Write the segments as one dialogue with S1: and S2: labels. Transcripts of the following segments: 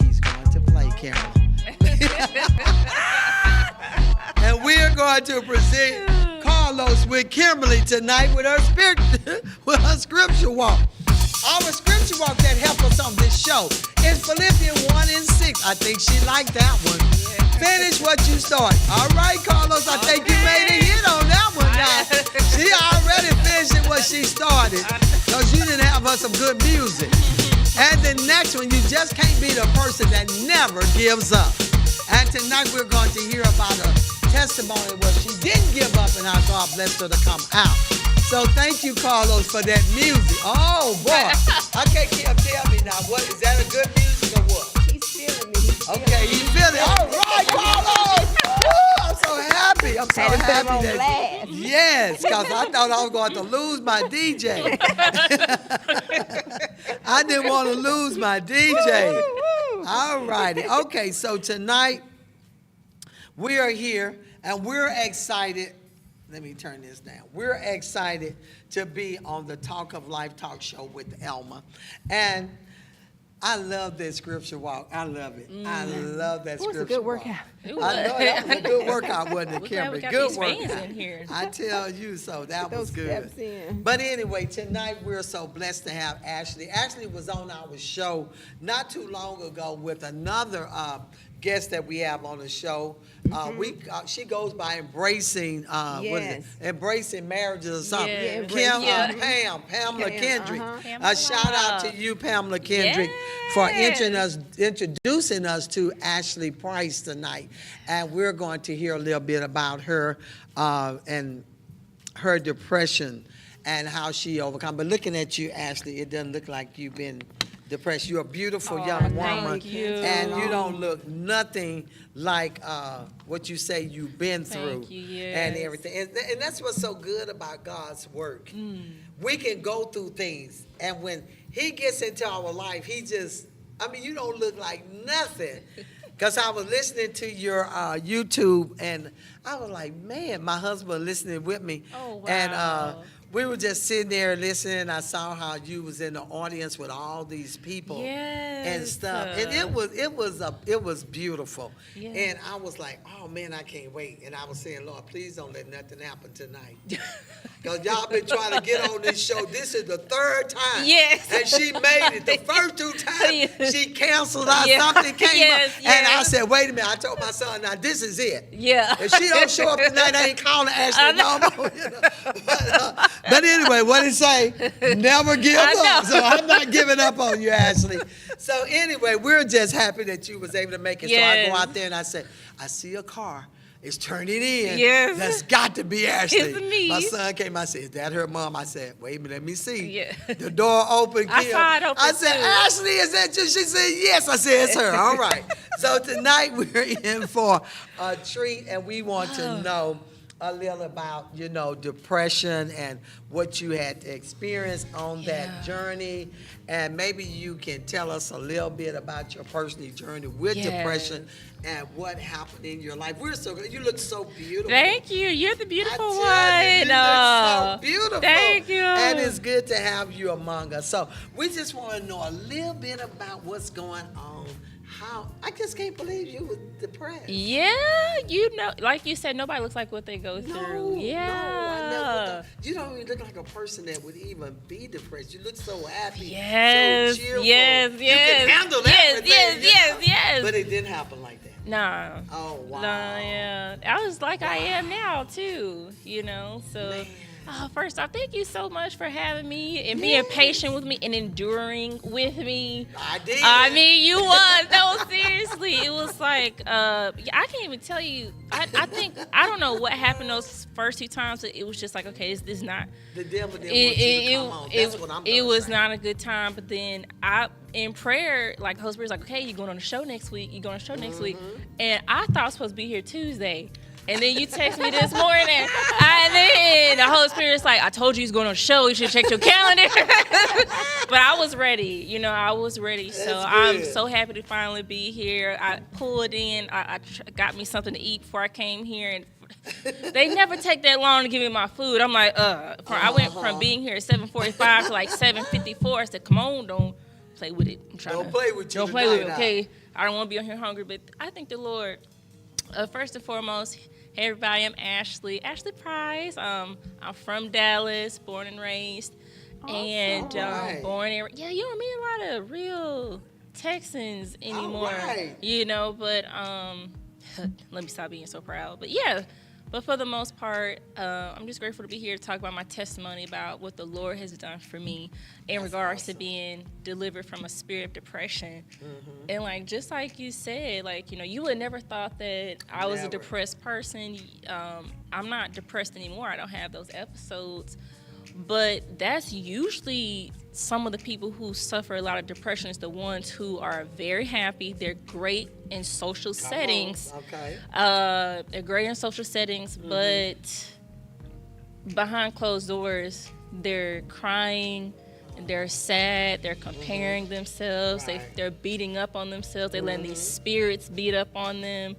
S1: he's going to play, Carol. And we are going to present Carlos with Kimberly tonight with her scripture walk. Our scripture walk that helps us on this show is Philippians 1:6. I think she liked that one. Finish what you started. All right, Carlos, I think you made a hit on that one now. She already finished what she started because you didn't have her some good music. And the next one, you just can't be the person that never gives up. And tonight we're going to hear about a testimony where she didn't give up and how God blessed her to come out. So thank you, Carlos, for that music. Oh, boy. I can't tell me now. What is that, a good music or what?
S2: He's feeling me.
S1: Okay, you feel it. All right, Carlos. Woo, I'm so happy. I'm so happy that. Yes, because I thought I was going to lose my DJ. I didn't want to lose my DJ. All righty. Okay, so tonight we are here and we're excited. Let me turn this down. We're excited to be on the Talk of Life talk show with Elma. And I love that scripture walk. I love it. I love that scripture walk. It was a good workout. I know that was a good workout, wasn't it, Kimberly? Good workout. In here. I tell you so. That was good. But anyway, tonight we're so blessed to have Ashley. Ashley was on our show not too long ago with another guest that we have on the show. She goes by embracing embracing marriages or something. Pamela Kendrick. A shout out to you, Pamela Kendrick, for introducing us to Ashley Price tonight. And we're going to hear a little bit about her and her depression and how she overcome. But looking at you, Ashley, it doesn't look like you've been depressed. You're a beautiful young woman, and you don't look nothing like what you say you've been through and everything. And that's what's so good about God's work. We can go through things, and when He gets into our life, you don't look like nothing. Because I was listening to your YouTube, and I was like, man, my husband listening with me. Oh, wow. And we were just sitting there listening. I saw how you was in the audience with all these people and stuff, and it was beautiful. Yes. And I was like, oh man, I can't wait. And I was saying, Lord, please don't let nothing happen tonight, because y'all been trying to get on this show. This is the third time, and she made it. The first two times she canceled out, something came up, and I said, wait a minute. I told my son, now this is it. Yeah. If she don't show up tonight, I ain't calling Ashley no more. But anyway, what did it say? Never give up. So I'm not giving up on you, Ashley. So anyway, we're just happy that you was able to make it. Yes. So I go out there and I said, I see a car. It's turning in. Yes. That's got to be Ashley. It's me. My son came. I said, is that her mom? I said, wait a minute, let me see. Yeah. The door opened. I saw it open. I said, too. Ashley, is that you? She said, yes. I said, it's her. All right. So tonight we're in for a treat, and we want to know a little about, depression and what you had to experience on that journey. And maybe you can tell us a little bit about your personal journey with depression and what happened in your life. We're so good. You look so beautiful.
S3: Thank you. You're the beautiful one.
S1: You look so beautiful.
S3: Thank you.
S1: And it's good to have you among us. So we just want to know a little bit about what's going on. I just can't believe you were depressed.
S3: Yeah, like you said, nobody looks like what they go through. Yeah.
S1: No, I never thought. You don't even look like a person that would even be depressed. You look so happy,
S3: yes,
S1: so cheerful.
S3: Yes.
S1: You can handle everything.
S3: Yes.
S1: But it didn't happen like that.
S3: No.
S1: Oh, wow.
S3: No, yeah. I was like I am now, too, so... Man. First off, thank you so much for having me and being patient with me and enduring with me.
S1: I did.
S3: I mean, you was. No, seriously. It was like, I can't even tell you. I don't know what happened those first two times. It was just like, okay, this is not.
S1: The devil didn't want you to come on. That's what I'm
S3: It was not a good time. But then in prayer, like, the Holy Spirit's like, okay, you're going on the show next week. And I thought I was supposed to be here Tuesday. And then you text me this morning, and then the Holy Spirit's like, I told you he's going on a show. You should check your calendar. But I was ready. I was ready. So I'm so happy to finally be here. I pulled in. I got me something to eat before I came here. And they never take that long to give me my food. I'm like, I went from being here at 7:45 to like 7:54. I said, come on, don't play with it.
S1: Don't play with you
S3: Don't play with it,
S1: tonight,
S3: okay? I don't want to be on here hungry, but I think the Lord, first and foremost, hey everybody, I'm Ashley Price. I'm from Dallas, born and raised, and
S1: Right.
S3: born and yeah, you don't meet a lot of real Texans anymore,
S1: right.
S3: you know. But let me stop being so proud. But yeah. But for the most part, I'm just grateful to be here to talk about my testimony about what the Lord has done for me in regards to being delivered from a spirit of depression. And like, just like you said, like, you know, you would never thought that I was a depressed person. I'm not depressed anymore. I don't have those episodes. But that's usually some of the people who suffer a lot of depression is the ones who are very happy. They're great in social settings.
S1: Okay.
S3: They're great in social settings, but behind closed doors, they're crying, they're sad, they're comparing themselves, they're beating up on themselves, they're letting these spirits beat up on them.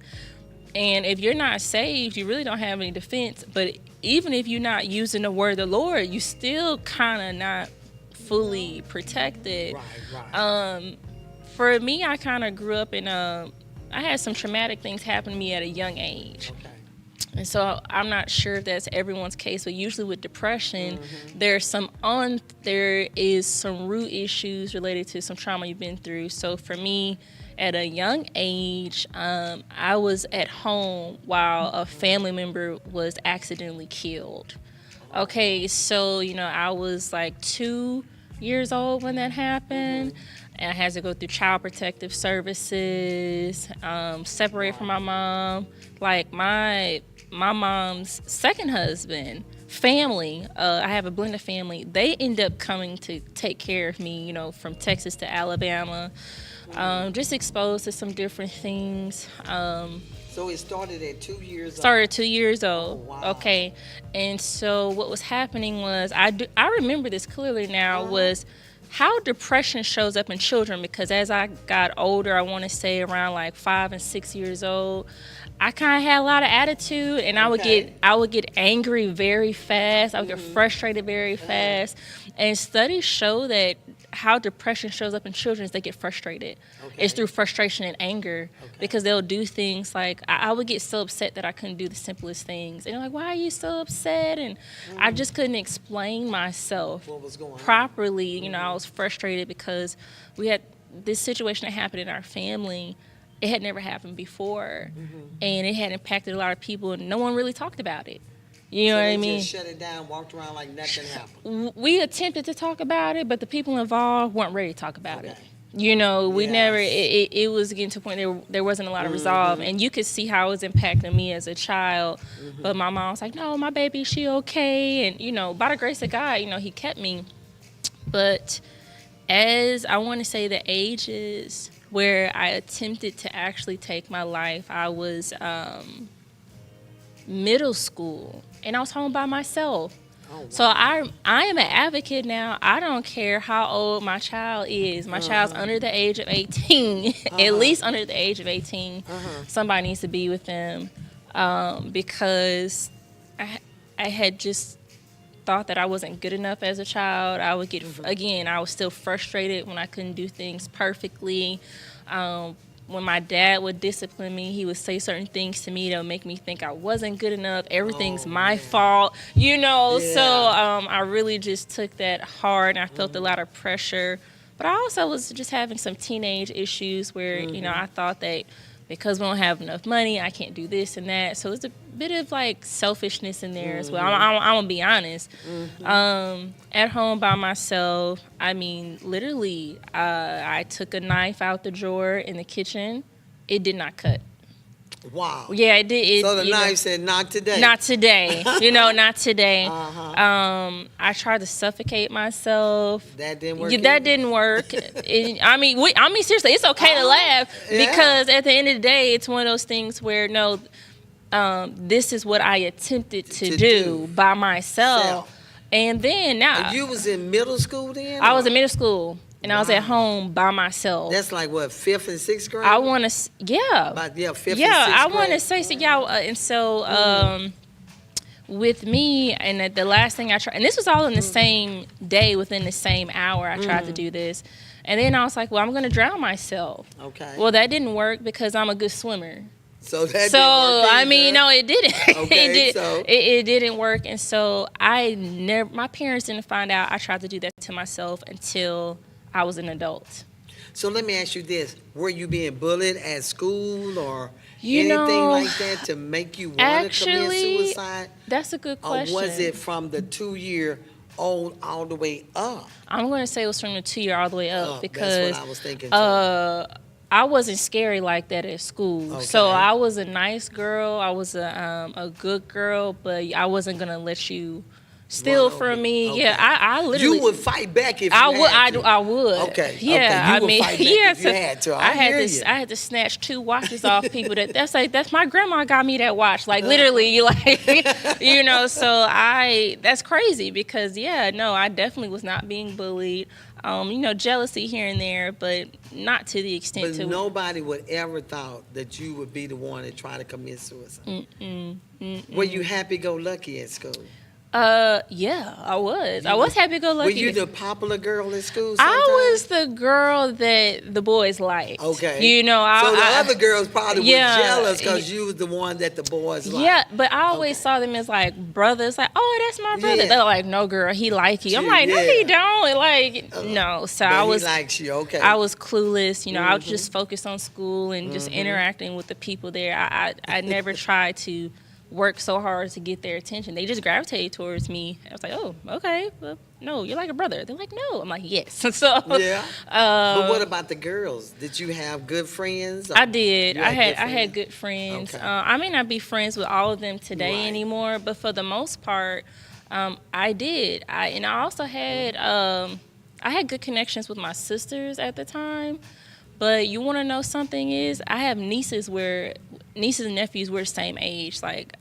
S3: And if you're not saved, you really don't have any defense. But even if you're not using the word of the Lord, you still kind of not fully protected.
S1: Right.
S3: For me, I kind of grew up in I had some traumatic things happen to me at a young age.
S1: Okay.
S3: And so I'm not sure if that's everyone's case, but usually with depression, there is some root issues related to some trauma you've been through. So for me, at a young age, I was at home while a family member was accidentally killed. Okay, so, you know, I was like 2 years old when that happened. And I had to go through child protective services, separate from my mom. Like my mom's second husband, family, I have a blended family, they end up coming to take care of me, you know, from Texas to Alabama. Just exposed to some different things.
S1: So it started at 2 years old?
S3: Started 2 years old.
S1: Oh, wow.
S3: Okay. And so what was happening was, I remember this clearly now, was how depression shows up in children, because as I got older, I want to say around like 5 and 6 years old, I kind of had a lot of attitude, and I would get angry very fast. I would get frustrated very fast. And studies show that how depression shows up in children is they get frustrated. It's through frustration and anger, because they'll do things like, I would get so upset that I couldn't do the simplest things. And they're like, why are you so upset? And I just couldn't explain myself
S1: What was going on?
S3: properly. You know, I was frustrated because we had this situation that happened in our family. It had never happened before, and it had impacted a lot of people, and no one really talked about it. You know what I mean?
S1: Just shut it down, walked around like nothing happened.
S3: We attempted to talk about it, but the people involved weren't ready to talk about it. You know, we never, it was getting to a point there wasn't a lot of resolve, and you could see how it was impacting me as a child. But my mom was like, no, my baby, she okay. And, you know, by the grace of God, you know, he kept me. But as I want to say the ages where I attempted to actually take my life, I was middle school, and I was home by myself.
S1: Wow.
S3: So I am an advocate now. I don't care how old my child is. My child's under the age of 18, at least under the age of 18. Somebody needs to be with them, because I had just thought that I wasn't good enough as a child. I would get, again, I was still frustrated when I couldn't do things perfectly. When my dad would discipline me, he would say certain things to me that would make me think I wasn't good enough. Everything's my fault, you know. So I really just took that hard, and I felt a lot of pressure. But I also was just having some teenage issues where, you know, I thought that because we don't have enough money, I can't do this and that. So there's a bit of like selfishness in there as well. I'm gonna be honest. At home by myself, I mean, literally, I took a knife out the drawer in the kitchen. It did not cut.
S1: Wow.
S3: Yeah, it did.
S1: So the knife said, not today.
S3: Not today. You know, not today. I tried to suffocate myself.
S1: That didn't work.
S3: Yeah, that didn't work. I mean, seriously, it's okay to laugh, because at the end of the day, it's one of those things where this is what I attempted to do by myself. And then now,
S1: And you was in middle school then?
S3: I was in middle school, and I was at home by myself.
S1: That's like what, 5th and 6th grade?
S3: I want to,
S1: About, 5th and 6th grade.
S3: I want to say so. Yeah, and so with me, and the last thing I tried, and this was all in the same day, within the same hour, I tried to do this. And then I was like, well, I'm going to drown myself.
S1: Okay.
S3: Well, that didn't work because I'm a good swimmer.
S1: So that
S3: So,
S1: didn't work
S3: I mean,
S1: either.
S3: no, it didn't.
S1: Okay,
S3: it didn't work. And so my parents didn't find out I tried to do that to myself until I was an adult.
S1: So let me ask you this. Were you being bullied at school or
S3: You
S1: anything
S3: know,
S1: like that to make you want to commit
S3: actually,
S1: suicide?
S3: That's a good question.
S1: Or was it from the 2-year-old all the way up?
S3: I'm going to say it was from the 2-year all the way up because
S1: That's what I was thinking too.
S3: I wasn't scary like that at school.
S1: Okay.
S3: So I was a nice girl. I was a good girl, but I wasn't going to let you steal
S1: Run over.
S3: from me.
S1: Okay.
S3: Yeah, I literally.
S1: You would fight back if you
S3: I would.
S1: had to.
S3: I would.
S1: Okay.
S3: Yeah.
S1: Okay. You would
S3: I mean,
S1: fight back
S3: yeah.
S1: if you had to.
S3: I had
S1: hear
S3: to.
S1: you.
S3: I had to snatch 2 watches off people. That's my grandma got me that watch. Like literally, So that's crazy because I definitely was not being bullied. Jealousy here and there, but not to the extent
S1: But
S3: to.
S1: nobody would ever thought that you would be the one to try to commit suicide. Were you happy-go-lucky at school?
S3: Yeah, I was. I was happy-go-lucky.
S1: Were you the popular girl at school sometimes?
S3: I was the girl that the boys liked.
S1: Okay.
S3: So the
S1: other girls probably were
S3: Yeah.
S1: jealous because you was the one that the boys liked.
S3: Yeah, but I always saw them as like brothers. Like, oh, that's my brother.
S1: Yeah.
S3: They're like, no, girl, he like you. I'm like, no,
S1: Yeah.
S3: he don't. Like, no. So
S1: But
S3: I was.
S1: he likes you, okay.
S3: I was clueless. I was just focused on school and just interacting with the people there. I never tried to work so hard to get their attention. They just gravitated towards me. I was like, oh, okay. Well, no, you're like a brother. They're like, no. I'm like, yes. So
S1: Yeah. But what about the girls? Did you have good friends?
S3: I did.
S1: You
S3: I
S1: had
S3: had
S1: good
S3: good friends.
S1: Okay.
S3: I may not be friends with all of them today
S1: Right.
S3: anymore, but for the most part, I did. I also had I had good connections with my sisters at the time. But you want to know something is I have nieces and nephews were the same age. Like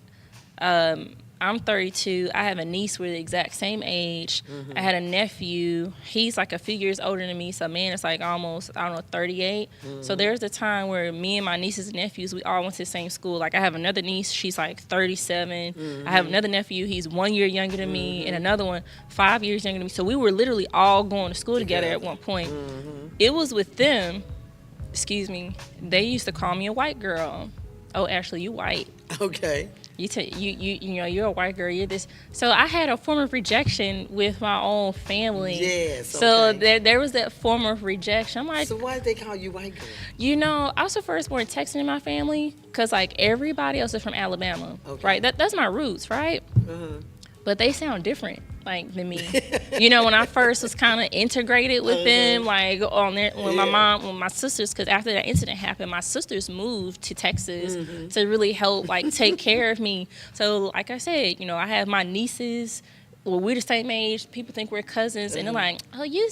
S3: I'm 32. I have a niece we're the exact same age. I had a nephew. He's like a few years older than me. So, man, it's like almost, 38. So there's a time where me and my nieces and nephews, we all went to the same school. Like I have another niece. She's like 37. I have another nephew. He's 1 year younger than me. And another one 5 years younger than me. So we were literally all going to school together at one point. It was with them. Excuse me. They used to call me a white girl. Oh, Ashley, you white.
S1: Okay.
S3: You're a white girl. You're this. So I had a form of rejection with my own family.
S1: Yes.
S3: So
S1: Okay.
S3: there was that form of rejection. I'm like,
S1: So why did they call you white girl?
S3: I was the first born Texan in my family because like everybody else is from Alabama,
S1: Okay.
S3: right? That's my roots, right? But they sound different, like than me. When I first was kind of integrated with them, like on there, when my sisters, because after that incident happened, my sisters moved to Texas to really help, like, take care of me. So, like I said, I have my nieces. Well, we're the same age. People think we're cousins, and they're like, "Oh, you."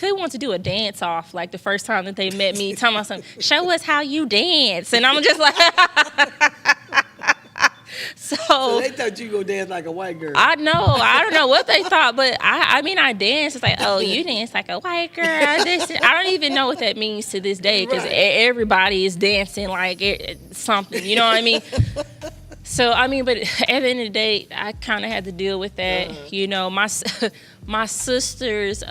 S3: They want to do a dance off, like the first time that they met me, talking about something. Show us how you dance, and I'm just like.
S1: So they thought you go dance like a white girl.
S3: I know. I don't know what they thought, but I dance. It's like, oh, you dance like a white girl. I don't even know what that means to this day because everybody is dancing like something. You know what I mean? So, but at the end of the day, I kind of had to deal with that. My sister's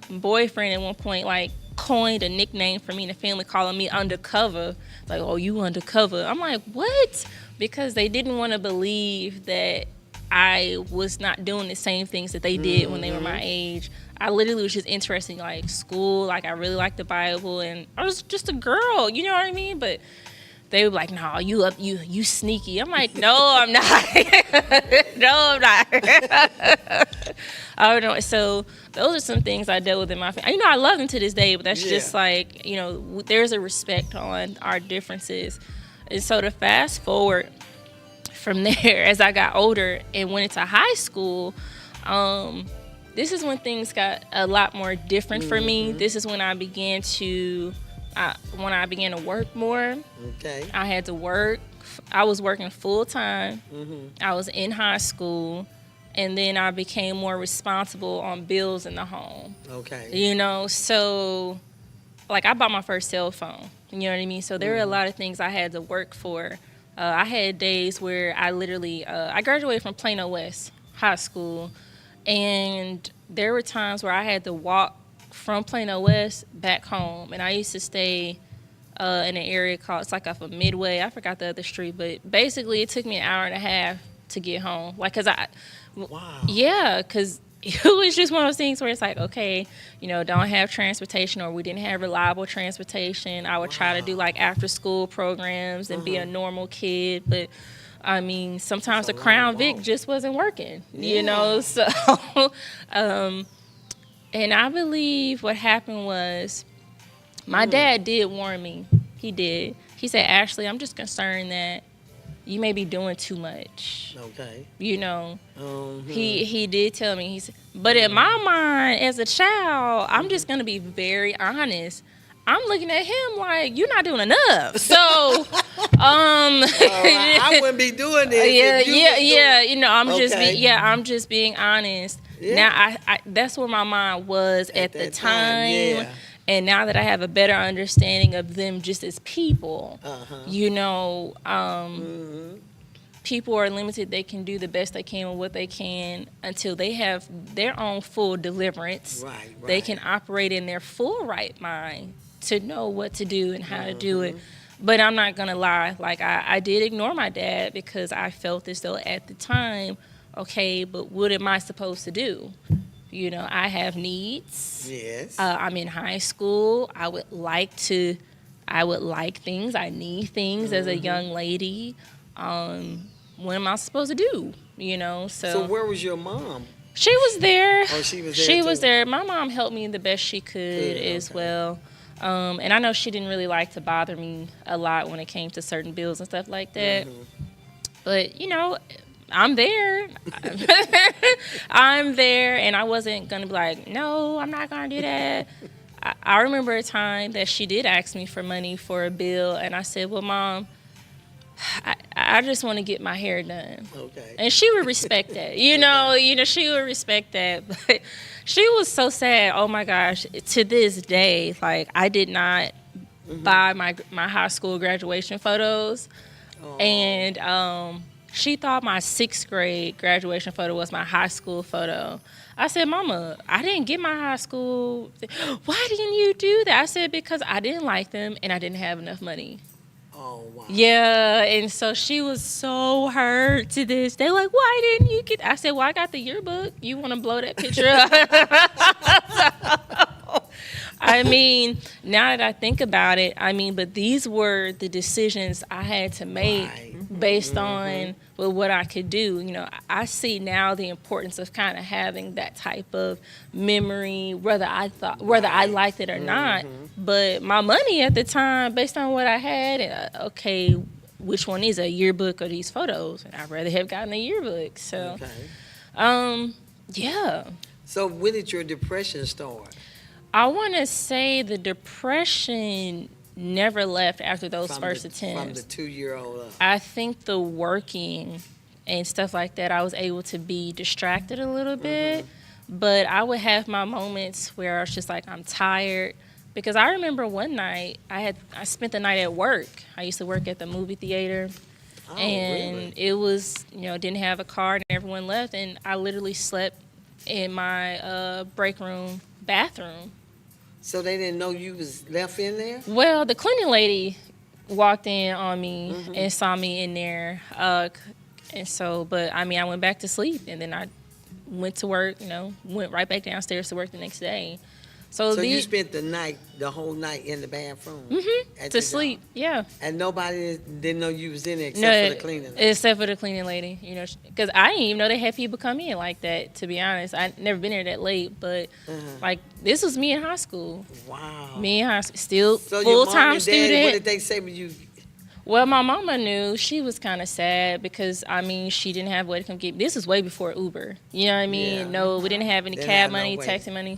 S3: boyfriend at one point, like, coined a nickname for me in the family, calling me undercover. Like, oh, you undercover. I'm like, what? Because they didn't want to believe that I was not doing the same things that they did when they were my age. I literally was just interested in, like, school. Like, I really liked the Bible, and I was just a girl. You know what I mean? But they were like, no, you sneaky. I'm like, no, I'm not. No, I'm not. I don't know. So those are some things I dealt with in my family. I love them to this day, but that's just like, there's a respect on our differences. And so to fast forward from there, as I got older and went into high school, this is when things got a lot more different for me. This is when I began to work more.
S1: Okay.
S3: I had to work. I was working full time. I was in high school. And then I became more responsible on bills in the home.
S1: Okay.
S3: So like I bought my first cell phone. You know what I mean? So there were a lot of things I had to work for. I had days where I literally, I graduated from Plano West High School. And there were times where I had to walk from Plano West back home, and I used to stay in an area called, it's like off of Midway. I forgot the other street, but basically it took me an hour and a half to get home. Like,
S1: Wow.
S3: yeah, because it was just one of those things where it's like, okay, don't have transportation, or we didn't have reliable transportation. I would try to do like after school programs and be a normal kid, but I mean, sometimes the Crown Vic just wasn't working, so, and I believe what happened was my dad did warn me. He did. He said, Ashley, I'm just concerned that you may be doing too much.
S1: Okay.
S3: He did tell me. He said, but in my mind, as a child, I'm just gonna be very honest. I'm looking at him like, you're not doing enough. So,
S1: I wouldn't be doing this.
S3: I'm just being honest.
S1: Yeah.
S3: Now, I that's where my mind was at the time.
S1: Yeah.
S3: And now that I have a better understanding of them just as people, people are limited. They can do the best they can with what they can until they have their own full deliverance.
S1: Right.
S3: They can operate in their full right mind to know what to do and how to do it. But I'm not going to lie. Like, I did ignore my dad because I felt as though at the time, okay, but what am I supposed to do? I have needs.
S1: Yes.
S3: I'm in high school. I would like things. I need things as a young lady. What am I supposed to do?
S1: So where was your mom?
S3: She was there.
S1: Oh, she was there.
S3: She was there. My mom helped me the best she could as well. And I know she didn't really like to bother me a lot when it came to certain bills and stuff like that. But, I'm there. I'm there, and I wasn't going to be like, no, I'm not going to do that. I remember a time that she did ask me for money for a bill, and I said, well, Mom, I just want to get my hair done.
S1: Okay.
S3: And she would respect that. She would respect that. But she was so sad. Oh, my gosh. To this day, like, I did not buy my high school graduation photos. Oh. And she thought my 6th grade graduation photo was my high school photo. I said, Mama, I didn't get my high school. Why didn't you do that? I said, because I didn't like them and I didn't have enough money.
S1: Oh, wow.
S3: Yeah, and so she was so hurt to this. They like, why didn't you get? I said, well, I got the yearbook. You want to blow that picture up? I mean, now that I think about it, but these were the decisions I had to make based on what I could do. I see now the importance of kind of having that type of memory, whether I liked it or not. But my money at the time, based on what I had, okay, which one is a yearbook or these photos? And I'd rather have gotten a yearbook. So, yeah.
S1: So when did your depression start?
S3: I want to say the depression never left after those first attempts.
S1: From the 2-year-old up.
S3: I think the working and stuff like that, I was able to be distracted a little bit. But I would have my moments where I was just like, I'm tired. Because I remember one night, I spent the night at work. I used to work at the movie theater. Oh, and really? It was, didn't have a car and everyone left. And I literally slept in my break room bathroom.
S1: So they didn't know you was left in there?
S3: Well, the cleaning lady walked in on me and saw me in there. And so, but I went back to sleep and then I went to work, went right back downstairs to work the next day. So
S1: you spent the whole night in the bathroom?
S3: To sleep, yeah.
S1: And nobody didn't know you was in there except for the cleaning lady?
S3: Except for the cleaning lady, because I didn't even know they had people come in like that, to be honest. I'd never been there that late, but like this was me in high school.
S1: Wow.
S3: Me in high school, still
S1: so
S3: full-time student.
S1: Daddy, what did they say when you...
S3: Well, my mama knew. She was kind of sad because, she didn't have a way to come get me. This was way before Uber. You know what I mean? Yeah. No, we didn't have any cab money, taxi money.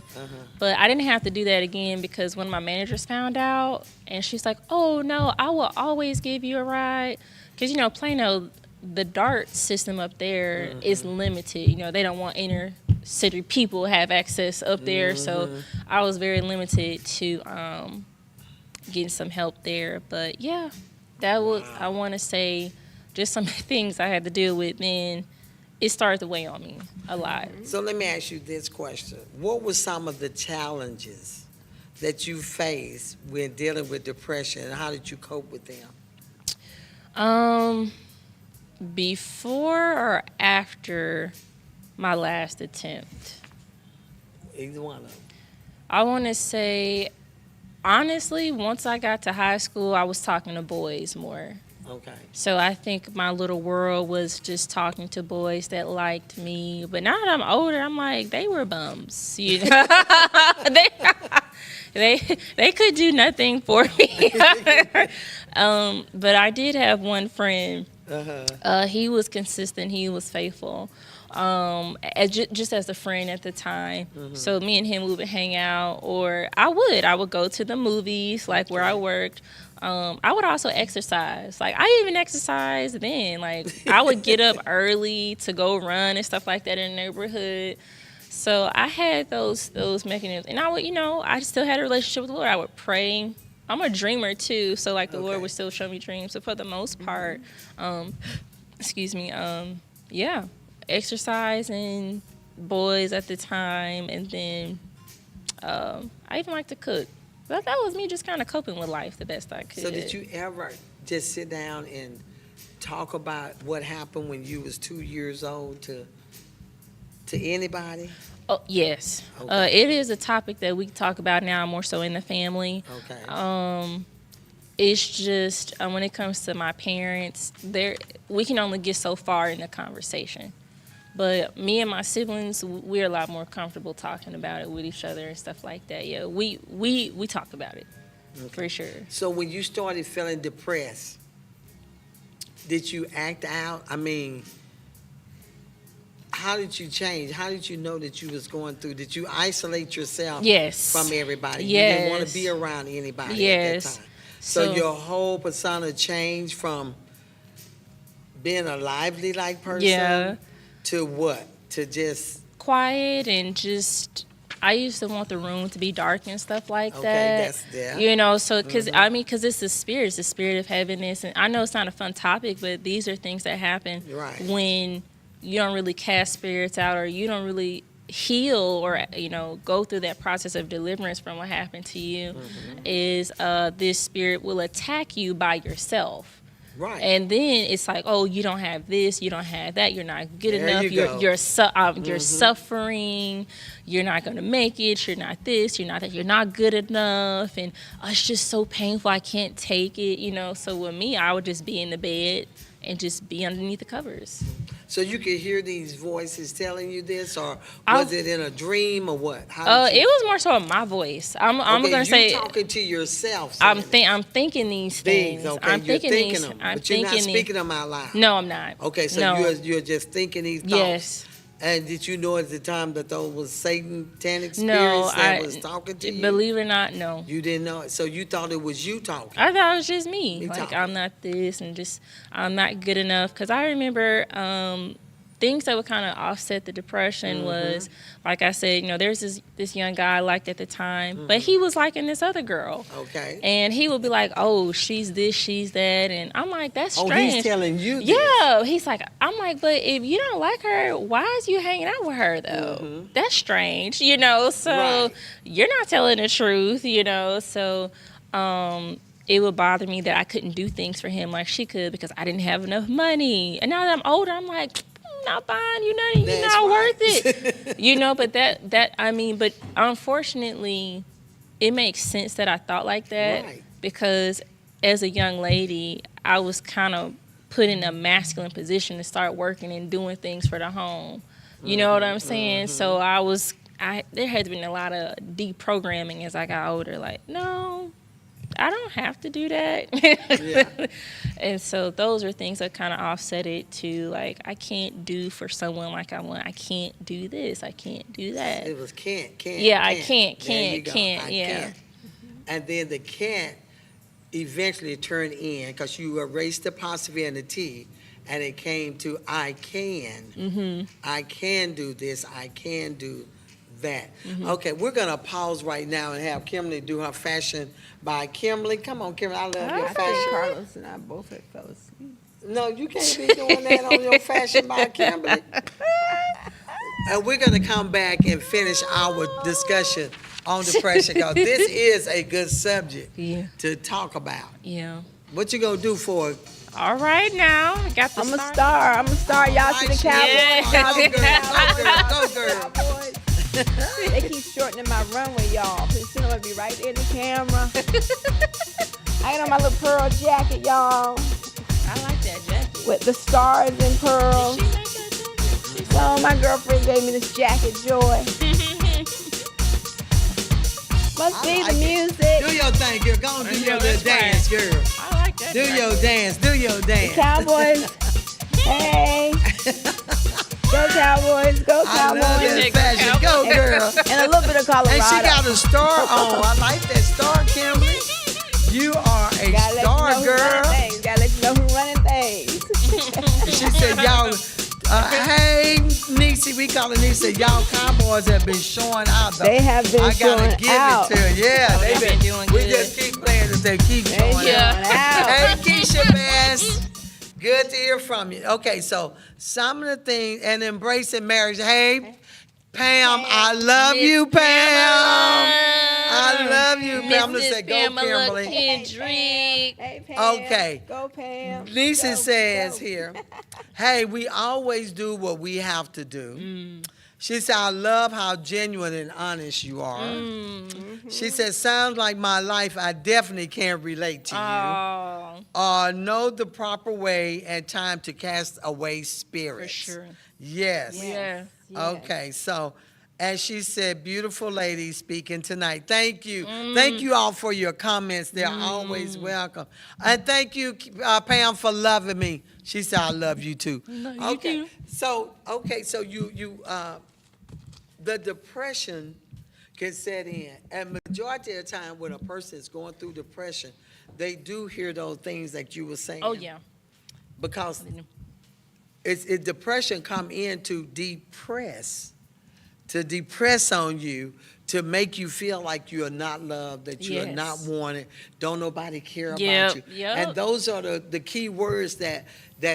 S3: But I didn't have to do that again because one of my managers found out, and she's like, oh, no, I will always give you a ride. Because, Plano, the DART system up there is limited. They don't want inner city people have access up there. So I was very limited to getting some help there. But, yeah. That was, I want to say, just some things I had to deal with then. it started to weigh on me a lot.
S1: So let me ask you this question. What were some of the challenges that you faced when dealing with depression, and how did you cope with them?
S3: Before or after my last attempt?
S1: Either one of them.
S3: I want to say, honestly, once I got to high school, I was talking to boys more.
S1: Okay.
S3: So I think my little world was just talking to boys that liked me. But now that I'm older, I'm like, they were bums. You know? they could do nothing for me. But I did have one friend. He was consistent. He was faithful. Just as a friend at the time. So me and him, we would hang out, or I would go to the movies, like where I worked. I would also exercise. Like, I even exercised then. Like, I would get up early to go run and stuff like that in the neighborhood. So I had those mechanisms. And I would, I still had a relationship with the Lord. I would pray. I'm a dreamer too, so like the Lord would still show me dreams. So for the most part, yeah, exercising, boys at the time, and then I even like to cook. But that was me just kind of coping with life the best I could.
S1: So did you ever just sit down and talk about what happened when you was 2 years old to anybody?
S3: Oh, yes.
S1: Okay.
S3: It is a topic that we talk about now more so in the family.
S1: Okay.
S3: It's just when it comes to my parents, we can only get so far in the conversation. But me and my siblings, we're a lot more comfortable talking about it with each other and stuff like that. Yeah, we talk about it, for sure.
S1: So when you started feeling depressed, did you act out? I mean, how did you change? How did you know that you was going through? Did you isolate yourself from everybody?
S3: Yes.
S1: You didn't want to be around anybody at that time. So your whole persona changed from being a lively-like person to what? To just... quiet
S3: and just... I used to want the room to be dark and stuff like that.
S1: Okay, that's...
S3: So, because it's the spirit of heaviness. And I know it's not a fun topic, but these are things that happen when you don't really cast spirits out, or you don't really heal, or go through that process of deliverance from what happened to you. Is this spirit will attack you by yourself.
S1: Right.
S3: And then it's like, oh, you don't have this, you don't have that, you're not good enough, you're suffering, you're not going to make it, you're not this, you're not that, you're not good enough, and it's just so painful, I can't take it, So with me, I would just be in the bed and just be underneath the covers.
S1: So you could hear these voices telling you this, or was it in a dream, or what?
S3: It was more so in my voice. I'm gonna say
S1: talking to yourself.
S3: I'm thinking these things.
S1: Okay,
S3: I'm
S1: you're
S3: thinking
S1: thinking
S3: these.
S1: them,
S3: I'm
S1: but you're not
S3: thinking
S1: speaking them out loud.
S3: No, I'm not.
S1: Okay, so
S3: no.
S1: you're just thinking these thoughts.
S3: Yes.
S1: And did you know at the time that those was satanic spirits
S3: No,
S1: that was talking to you?
S3: Believe it or not, no.
S1: You didn't know it, so you thought it was you talking.
S3: I thought it was just me.
S1: talking.
S3: I'm not this, and just I'm not good enough. Because I remember things that would kind of offset the depression was, like I said, there's this young guy I liked at the time, but he was liking this other girl.
S1: Okay.
S3: And he would be like, oh, she's this, she's that. And I'm like, that's strange.
S1: Oh, he's telling you this.
S3: Yeah. He's like, I'm like, but if you don't like her, why is you hanging out with her, though? That's strange, So you're not telling the truth, So it would bother me that I couldn't do things for him like she could because I didn't have enough money. And now that I'm older, I'm like, not buying you nothing, you're not worth it. But unfortunately, it makes sense that I thought like that because as a young lady, I was kind of put in a masculine position to start working and doing things for the home. You know what I'm saying? So there has been a lot of deprogramming as I got older. Like, no, I don't have to do that. And so those are things that kind of offset it to, like, I can't do for someone like I want. I can't do this. I can't do that.
S1: It was can't.
S3: Yeah, I can't.
S1: Can't. And then the can't eventually turned in because you erased the apostrophe and the T, and it came to I can. I can do this. I can do that. Okay, we're going to pause right now and have Kimberly do her fashion by Kimberly. Come on, Kimberly, I love your fashion.
S2: Carlos and I both had fell asleep.
S1: No, you can't be doing that on your Fashion by Kimberly. And we're going to come back and finish our discussion on depression because this is a good subject
S3: Yeah.
S1: to talk about.
S3: Yeah.
S1: What you going to do for it?
S3: All right now. I got the
S2: I'm a
S3: star.
S2: star. I'm a star. Y'all see the
S3: Yeah.
S2: Cowboys.
S1: Go, girl. Go, girl.
S2: Cowboys. They keep shortening my runway, y'all. Pretty soon I'm gonna be right there in the camera. I got on my little pearl jacket, y'all,
S3: I like that jacket.
S2: with the stars and pearls.
S3: Did she make that jacket?
S2: So my girlfriend gave me this jacket, Joy. Must be the music.
S1: Do your thing, girl. Go on, do your little
S3: that's
S1: dance, girl.
S3: I like that.
S1: Do
S3: jacket.
S1: your dance. Do your dance.
S2: Cowboys. Hey. Go Cowboys. Go
S1: I love
S2: Cowboys.
S1: that fashion. Go, girl.
S2: And a little bit of Colorado.
S1: And she got a star on. I like that star, Kimberly. You are a
S2: Gotta let
S1: star,
S2: you know who running
S1: girl.
S2: things. Gotta let you know who running things.
S1: She said, y'all, hey, Niecy, we call her Niecy. Y'all Cowboys have been showing out. Though.
S2: They have been
S1: I gotta
S2: showing
S1: give
S2: out.
S1: it to her. Yeah,
S3: They've been doing
S1: We
S3: good.
S1: just keep playing as they keep
S2: They
S1: showing
S2: showing
S1: out.
S2: out.
S1: Hey, Keisha Bass. Good to hear from you. Okay, so some of the things, and embracing marriage. Hey, Pam, I love
S3: Miss
S1: you, Pam.
S3: Pamela.
S1: I love you, Pam. I'm gonna
S3: Mrs.
S1: say, go,
S3: Pamela
S1: Kimberly.
S3: Kendrick.
S2: Hey, Pam.
S1: Okay.
S2: Go, Pam.
S1: Lisa
S2: Go,
S1: says
S2: go.
S1: here, hey, we always do what we have to do. She said, I love how genuine and honest you are. She said, sounds like my life. I definitely can relate to you.
S3: Oh,
S1: Know the proper way and time to cast away
S3: for
S1: spirits.
S3: sure.
S1: Yes.
S3: Yeah.
S1: Okay, so, and she said, beautiful lady speaking tonight. Thank you. Thank you all for your comments. They're always welcome. And thank you, Pam, for loving me. She said, I love you too.
S3: Love you
S1: okay.
S3: too.
S1: So, the depression can set in. And majority of the time when a person is going through depression, they do hear those things that you were saying.
S3: Oh, yeah.
S1: Because depression come in to depress on you, to make you feel like you are not loved, that you are
S3: Yes.
S1: not wanted, don't nobody care
S3: Yep,
S1: about you.
S3: yep.
S1: And those are the key words that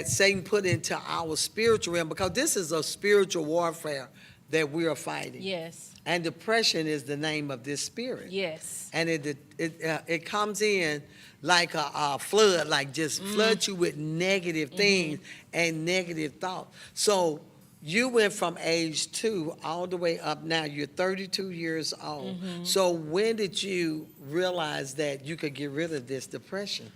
S1: Satan put into our spiritual realm, because this is a spiritual warfare that we are fighting.
S3: Yes.
S1: And depression is the name of this spirit.
S3: Yes.
S1: And it comes in like a flood, like just floods you with negative things and negative thoughts. So you went from age 2 all the way up now. You're 32 years old. So when did you realize that you could get rid of this depression?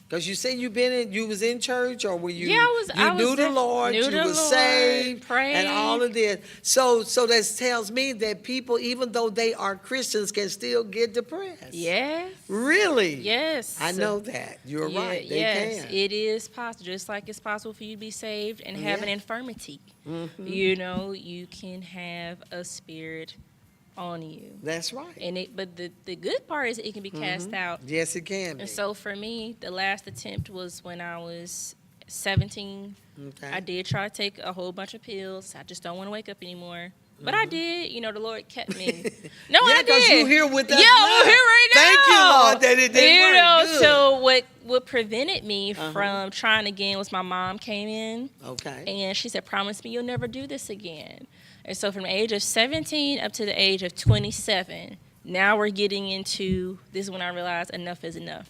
S1: Because you said you was in church, or were you?
S3: Yeah, I was
S1: knew the Lord,
S3: knew
S1: you
S3: the
S1: were
S3: Lord,
S1: saved,
S3: prayed.
S1: and all of this. So that tells me that people, even though they are Christians, can still get depressed.
S3: Yes.
S1: Really?
S3: Yes.
S1: I know that. You're
S3: Yeah,
S1: right. They
S3: yes,
S1: can.
S3: it is possible. Just like it's possible for you to be saved and have an
S1: Yeah.
S3: infirmity.
S1: Mhm.
S3: You know, you can have a spirit on you.
S1: That's right.
S3: But the good part is it can be cast out.
S1: Yes, it can be.
S3: And so for me, the last attempt was when I was 17.
S1: Okay.
S3: I did try to take a whole bunch of pills. I just don't want to wake up anymore. But I did. You know, the Lord kept me. No,
S1: Yeah,
S3: I did.
S1: 'cause you here with us
S3: Yeah,
S1: now.
S3: I'm here right now.
S1: Thank you, Lord, that it didn't
S3: You
S1: work.
S3: know,
S1: Good.
S3: so what prevented me from trying again was my mom came in.
S1: Okay.
S3: And she said, promise me you'll never do this again. And so from the age of 17 up to the age of 27, now we're getting into, this is when I realized enough is enough.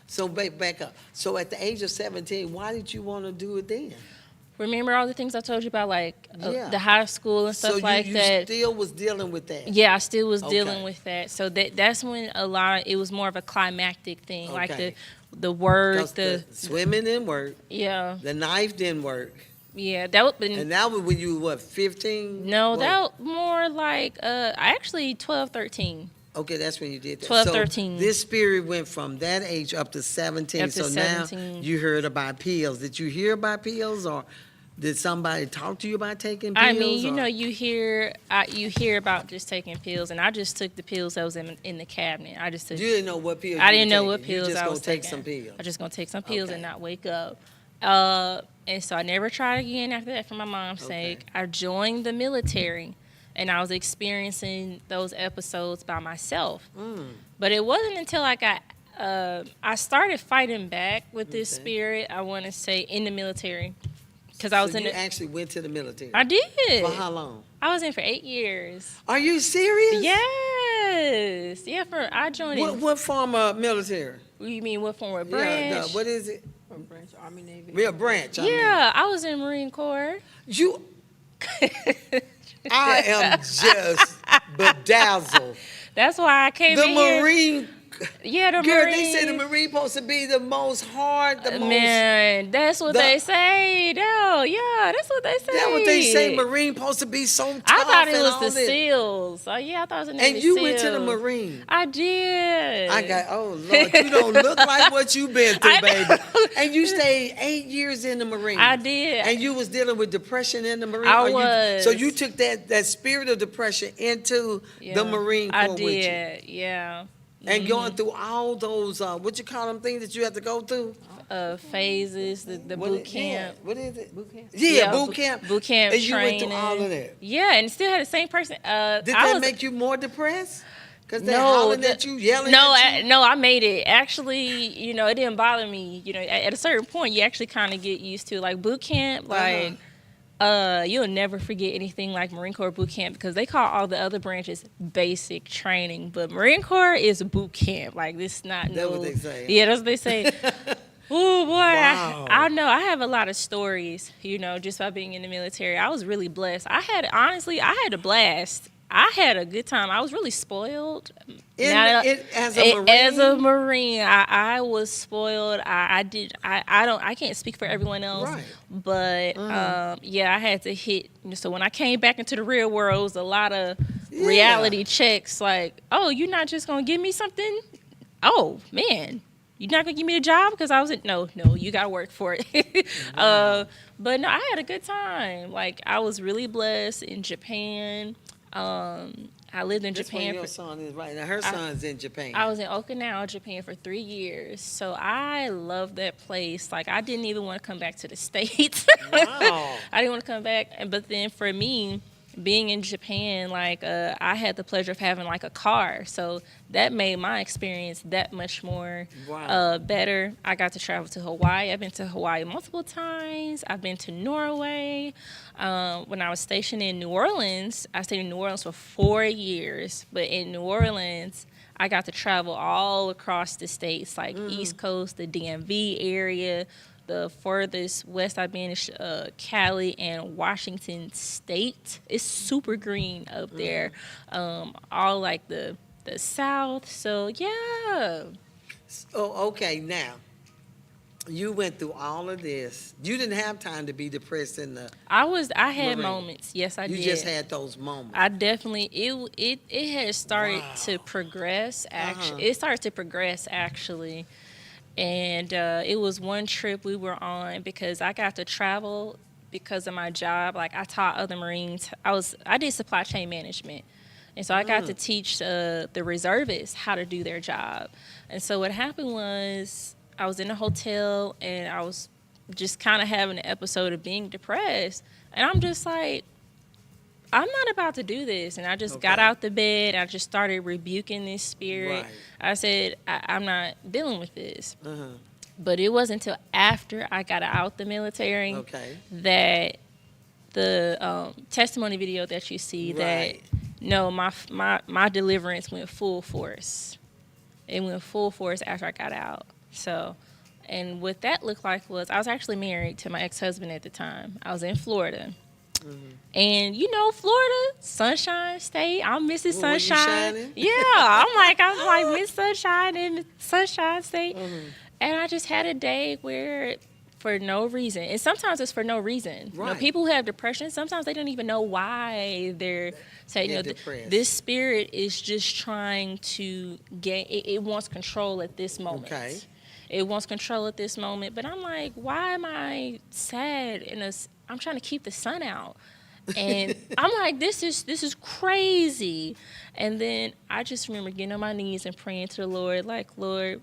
S1: So back up. So at the age of 17, why did you want to do it then?
S3: Remember all the things I told you about, like
S1: Yeah.
S3: the high school and stuff
S1: So
S3: like
S1: you
S3: that?
S1: still was dealing with that?
S3: Yeah, I still was
S1: Okay.
S3: dealing with that. So that's when it was more of a climactic thing. Like
S1: Okay.
S3: the word,
S1: 'Cause the swimming didn't work.
S3: yeah.
S1: The knife didn't work.
S3: Yeah, that would
S1: And that was when you, what, 15?
S3: no,
S1: What?
S3: that was more like actually 12, 13.
S1: Okay, that's when you did that.
S3: 12,
S1: so
S3: 13.
S1: This spirit went from that age up to 17.
S3: Up to
S1: so
S3: 17.
S1: now you heard about pills. Did you hear about pills, or did somebody talk to you about taking pills?
S3: I mean, you
S1: or-
S3: know, you hear about just taking pills, and I just took the pills that was in the cabinet. I just took.
S1: You didn't know what pills.
S3: I
S1: you
S3: didn't
S1: were
S3: know what
S1: taking. You
S3: pills
S1: just
S3: I
S1: gonna
S3: was
S1: take
S3: taking.
S1: some pills.
S3: I'm just gonna take some pills
S1: Okay.
S3: and not wake up. And so I never tried again after that for my mom's
S1: Okay.
S3: sake. I joined the military, and I was experiencing those episodes by myself. But it wasn't until I got I started fighting back with this
S1: Okay.
S3: spirit, I want to say, in the military. Because I was
S1: So
S3: in
S1: you
S3: the.
S1: actually went to the military.
S3: I did.
S1: For how long?
S3: I was in for 8 years.
S1: Are you serious?
S3: Yes. Yeah, I joined in.
S1: What form of military?
S3: You mean what form of
S1: Yeah,
S3: branch?
S1: what is it?
S2: Branch, Army, Navy.
S1: Real branch. I mean.
S3: Yeah, I was in Marine Corps.
S1: You, I am just bedazzled.
S3: That's why I came
S1: The
S3: in here.
S1: Marine,
S3: Yeah, the
S1: girl,
S3: Marine.
S1: they say the Marine supposed to be the most hard, the most.
S3: Man, that's what
S1: the-
S3: they say. No, yeah, that's what they say.
S1: That's what they say. Marine supposed to be so tough.
S3: I thought it
S1: and
S3: was
S1: all
S3: the
S1: this.
S3: SEALs. Oh yeah, I thought it was the Navy
S1: And you
S3: SEALs.
S1: went to the Marine.
S3: I did.
S1: I got, oh Lord, you don't look like what you've been through,
S3: I
S1: baby.
S3: know.
S1: And you stayed 8 years in the Marine.
S3: I did.
S1: And you was dealing with depression in the Marine.
S3: I
S1: Or
S3: was.
S1: So you took that spirit of depression into
S3: Yeah,
S1: the Marine Corps
S3: I
S1: with you.
S3: did. Yeah.
S1: And going through all those, what you call them things that you have to go through?
S3: Phases, the
S1: What
S3: boot
S1: it-
S3: camp.
S1: Yeah, what is it?
S2: Boot camp.
S1: Yeah, boot camp.
S3: Boot camp
S1: And you went
S3: training.
S1: through all of that.
S3: Yeah, and still had the same person.
S1: Did
S3: I
S1: that
S3: was,
S1: make you more depressed? Because they're
S3: No,
S1: hollering at you, yelling
S3: no,
S1: at you?
S3: no, I made it. Actually, it didn't bother me. At a certain point, you actually kind of get used to it. Like boot camp, like you'll never forget anything like Marine Corps boot camp because they call all the other branches basic training, but Marine Corps is boot camp. Like this, not
S1: That's what they say.
S3: Yeah, that's what they say. Oh boy,
S1: Wow.
S3: I know. I have a lot of stories. Just by being in the military, I was really blessed. I had a blast. I had a good time. I was really spoiled.
S1: As a Marine?
S3: As a Marine, I was spoiled. I can't speak for everyone else,
S1: Right.
S3: but I had to hit. So when I came back into the real world, it was a lot of reality checks. Like, oh, you're not just gonna give me something. Oh man, you're not gonna give me a job because I was no, you gotta work for it. But no, I had a good time. Like I was really blessed in Japan. I lived in
S1: This one
S3: Japan
S1: your
S3: for.
S1: son is right now. Her son's in Japan.
S3: I was in Okinawa, Japan for 3 years. So I love that place. Like I didn't even want to come back to the States.
S1: Wow.
S3: I didn't want to come back. But then for me, being in Japan, like I had the pleasure of having like a car. So that made my experience that much more better. I got to travel to Hawaii. I've been to Hawaii multiple times. I've been to Norway. When I was stationed in New Orleans, I stayed in New Orleans for 4 years. But in New Orleans, I got to travel all across the states, like East Coast, the DMV area. The furthest west I've been is Cali and Washington State. It's super green up there. All like the South. So yeah.
S1: Oh, okay. Now, you went through all of this. You didn't have time to be depressed in the.
S3: I had
S1: Marine.
S3: moments. Yes, I did.
S1: You just had those moments.
S3: I definitely it had started to progress. Actually, it started to progress actually, and it was one trip we were on because I got to travel because of my job. Like I taught other Marines. I did supply chain management, and so I got to teach the reservists how to do their job. And so what happened was I was in a hotel and I was just kind of having an episode of being depressed, and I'm just like, I'm not about to do this. And I just got out the bed. I just started rebuking this spirit.
S1: Right.
S3: I said, I'm not dealing with this. But it wasn't until after I got out the military that the testimony video that you see that, no, my deliverance went full force. It went full force after I got out. So, and what that looked like was I was actually married to my ex-husband at the time. I was in Florida. And Florida, Sunshine State. I'm Mrs.
S1: Well, were you
S3: Sunshine.
S1: shining?
S3: Yeah, I'm like Miss Sunshine in Sunshine State. And I just had a day where, for no reason, and sometimes it's for no reason.
S1: Right.
S3: People who have depression, sometimes they don't even know why they're saying,
S1: depressed.
S3: this spirit is just trying to get. It wants control at this moment.
S1: Okay.
S3: It wants control at this moment. But I'm like, why am I sad? I'm trying to keep the sun out. And I'm like, this is crazy. And then I just remember getting on my knees and praying to the Lord, like, Lord,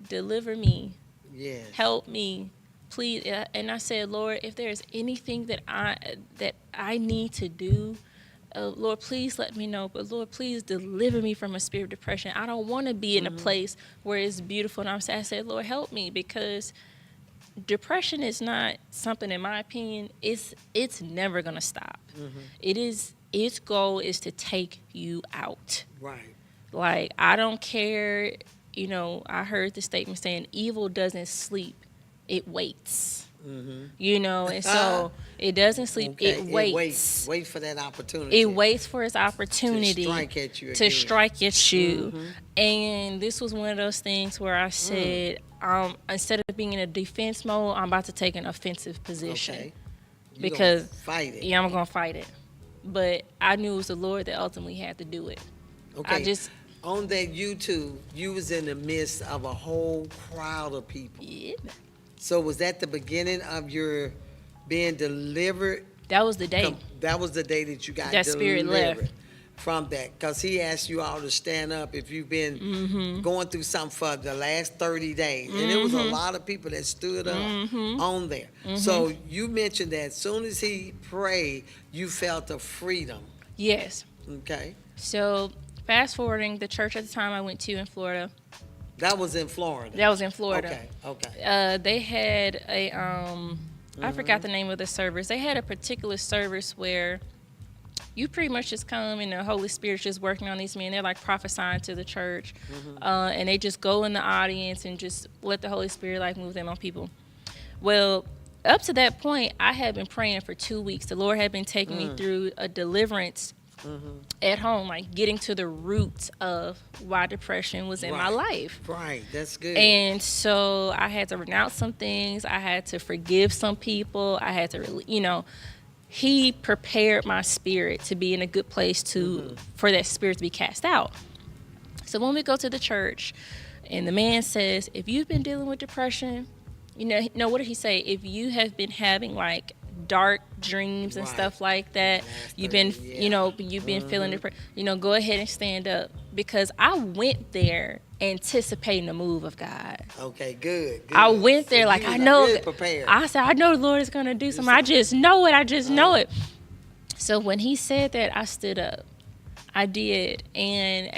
S3: deliver me.
S1: Yes.
S3: Help me. Please. And I said, Lord, if there's anything that I need to do, Lord, please let me know, but Lord, please deliver me from a spirit of depression. I don't want to be in a place where it's beautiful and I'm sad. I said, Lord, help me, because depression is not something, in my opinion, it's never gonna stop. It is, its goal is to take you out.
S1: Right.
S3: Like, I don't care, I heard the statement saying evil doesn't sleep, it waits. And so it doesn't sleep,
S1: Okay.
S3: it waits.
S1: Wait for that opportunity.
S3: It waits for its opportunity
S1: to strike at you.
S3: to
S1: again.
S3: strike at you. And this was one of those things where I said, instead of being in a defense mode, I'm about to take an offensive position.
S1: Okay. You
S3: Because
S1: gonna fight it.
S3: yeah, I'm gonna fight it. But I knew it was the Lord that ultimately had to do it.
S1: Okay. On that YouTube, you was in the midst of a whole crowd of people.
S3: Yeah.
S1: So was that the beginning of your being delivered?
S3: That was the day.
S1: That was the day that you got
S3: That
S1: delivered
S3: spirit left.
S1: from that. Because he asked you all to stand up if you've been going through something for the last 30 days. And there was a lot of people that stood up on there. So you mentioned that as soon as he prayed, you felt a freedom.
S3: Yes.
S1: Okay.
S3: So fast forwarding, the church at the time I went to in Florida.
S1: That was in Florida.
S3: That was in Florida.
S1: Okay.
S3: They had a I forgot the name of the service. They had a particular service where you pretty much just come and the Holy Spirit's just working on these men. They're like prophesying to the church, and they just go in the audience and just let the Holy Spirit like move them on people. Well, up to that point, I had been praying for 2 weeks. The Lord had been taking me through a deliverance at home, like getting to the roots of why depression was in my life.
S1: Right, that's good.
S3: And so I had to renounce some things. I had to forgive some people. I had to, he prepared my spirit to be in a good place for that spirit to be cast out. So when we go to the church and the man says, if you've been dealing with depression, what did he say? If you have been having like dark dreams and stuff like that, you've been feeling depressed, go ahead and stand up, because I went there anticipating the move of God.
S1: Okay, good.
S3: I went there like, I know,
S1: really prepared.
S3: I said, I know the Lord is going to do something. I just know it. I just know it. So when he said that, I stood up. I did. And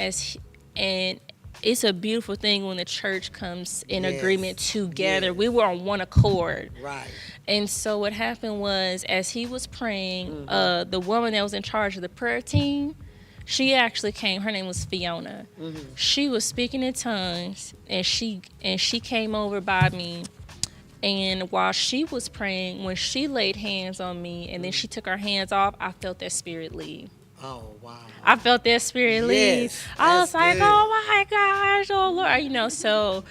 S3: it's a beautiful thing when the church comes in agreement together. We were on one accord.
S1: Right.
S3: And so what happened was, as he was praying, the woman that was in charge of the prayer team, she actually came. Her name was Fiona. She was speaking in tongues, and she came over by me. And while she was praying, when she laid hands on me, and then she took her hands off, I felt that spirit leave.
S1: Oh, wow.
S3: I felt that spirit leave. I was like, oh my gosh, oh Lord. So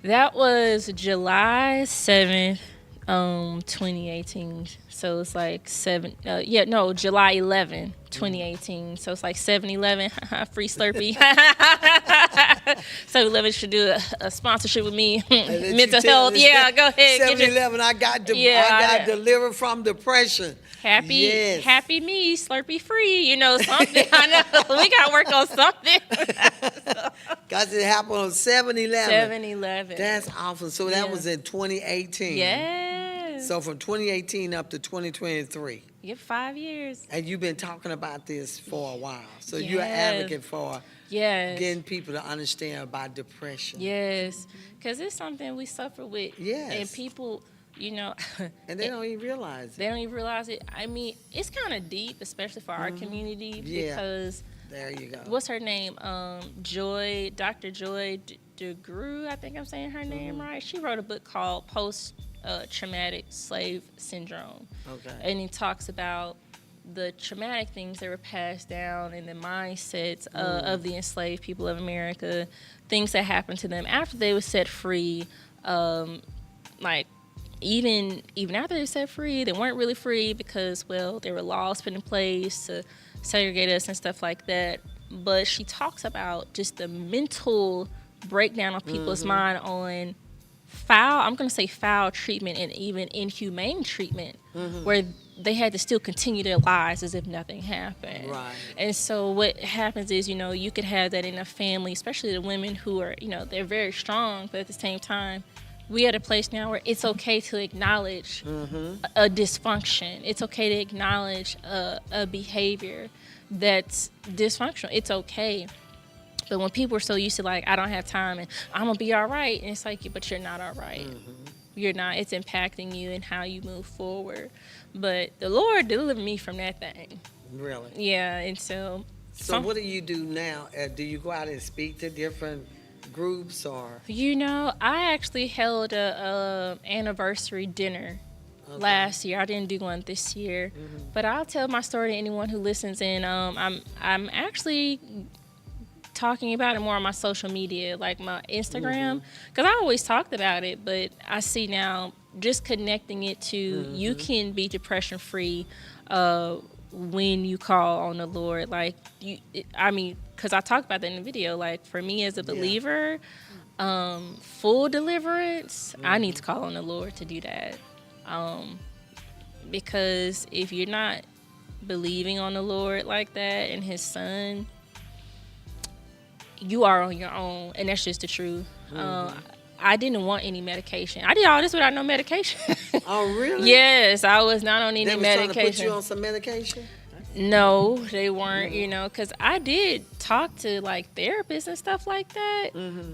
S3: that was July 7th, 2018. So it's like July 11, 2018. So it's like 7-Eleven, free Slurpee. 7-Eleven should do a sponsorship with me. Mental health. Yeah, go ahead.
S1: 7-Eleven, I got delivered from depression.
S3: Happy me, Slurpee free, something. I know we got to work on something.
S1: Because it happened on 7-Eleven.
S3: 7-Eleven.
S1: That's awesome. So that was in 2018.
S3: Yes.
S1: So from 2018 up to 2023.
S3: Yeah, 5 years.
S1: And you've been talking about this for a while. So you're an advocate for getting people to understand about depression.
S3: Yes. Because it's something we suffer with.
S1: Yes.
S3: And people...
S1: and they don't even realize it.
S3: They don't even realize it. I mean, it's kind of deep, especially for our community, because
S1: there you go.
S3: What's her name? Dr. Joy DeGruy, I think I'm saying her name right. She wrote a book called Post-Traumatic Slave Syndrome. Okay. And it talks about the traumatic things that were passed down and the mindsets of the enslaved people of America, things that happened to them after they were set free, even after they were set free, they weren't really free because, there were laws put in place to segregate us and stuff like that. But she talks about just the mental breakdown of people's mind on foul treatment and even inhumane treatment, where they had to still continue their lives as if nothing happened.
S1: Right. And
S3: so what happens is, you could have that in a family, especially the women who are, they're very strong, but at the same time, we at a place now where it's okay to acknowledge a dysfunction. It's okay to acknowledge a behavior that's dysfunctional. It's okay. But when people are so used to like, I don't have time and I'm gonna be all right, and it's like, but you're not all right. You're not. It's impacting you and how you move forward. But the Lord delivered me from that thing.
S1: Really?
S3: Yeah, and so.
S1: So what do you do now? Do you go out and speak to different groups or?
S3: You know, I actually held a anniversary dinner last year. I didn't do one this year, but I'll tell my story to anyone who listens. And I'm actually talking about it more on my social media, like my Instagram, because I always talked about it, but I see now just connecting it to you can be depression free when you call on the Lord. Like because I talked about that in the video. Like for me as a believer, full deliverance, I need to call on the Lord to do that. Because if you're not believing on the Lord like that and His Son, you are on your own, and that's just the truth. I didn't want any medication. I did all this without no medication.
S1: Oh, really?
S3: Yes, I was not on any
S1: They was
S3: medication.
S1: trying to put you on some medication?
S3: No, they weren't, because I did talk to like therapists and stuff like that,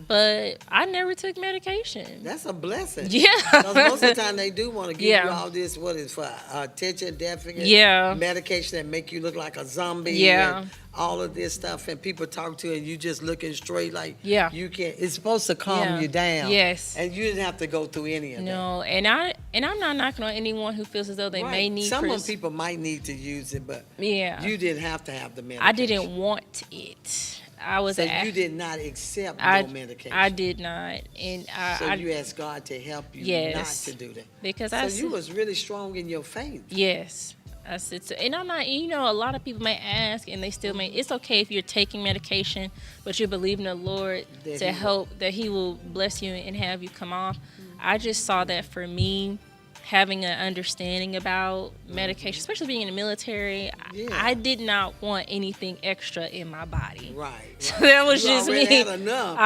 S3: but I never took medication.
S1: That's a blessing.
S3: Yeah.
S1: Because most of the time they do want to give you
S3: Yeah.
S1: all this, what is for attention deficit
S3: Yeah.
S1: medication that make you look like a zombie.
S3: Yeah.
S1: And all of this stuff, and people talk to you and you just looking straight like
S3: Yeah.
S1: you can't. It's supposed to calm
S3: Yeah.
S1: you down.
S3: Yes.
S1: And you didn't have to go through any of that.
S3: No, and I'm not knocking on anyone who feels as though they may need.
S1: Some of people might need to use it, but
S3: Yeah.
S1: you didn't have to have the medication.
S3: I didn't want it. I was.
S1: So you did not accept
S3: I,
S1: no medication.
S3: I did not, and
S1: So you asked God to help you
S3: Yes.
S1: not to do that.
S3: because
S1: So
S3: I
S1: you was really strong in your faith.
S3: Yes. I said so. And I'm not, a lot of people may ask and they still may, it's okay if you're taking medication, but you believe in the Lord
S1: That
S3: to
S1: He
S3: help, that He will bless you and have you come off. I just saw that for me, having an understanding about medication, especially being in the military,
S1: Yeah.
S3: I did not want anything extra in my body.
S1: Right.
S3: So that was
S1: You
S3: just
S1: already
S3: me.
S1: had enough.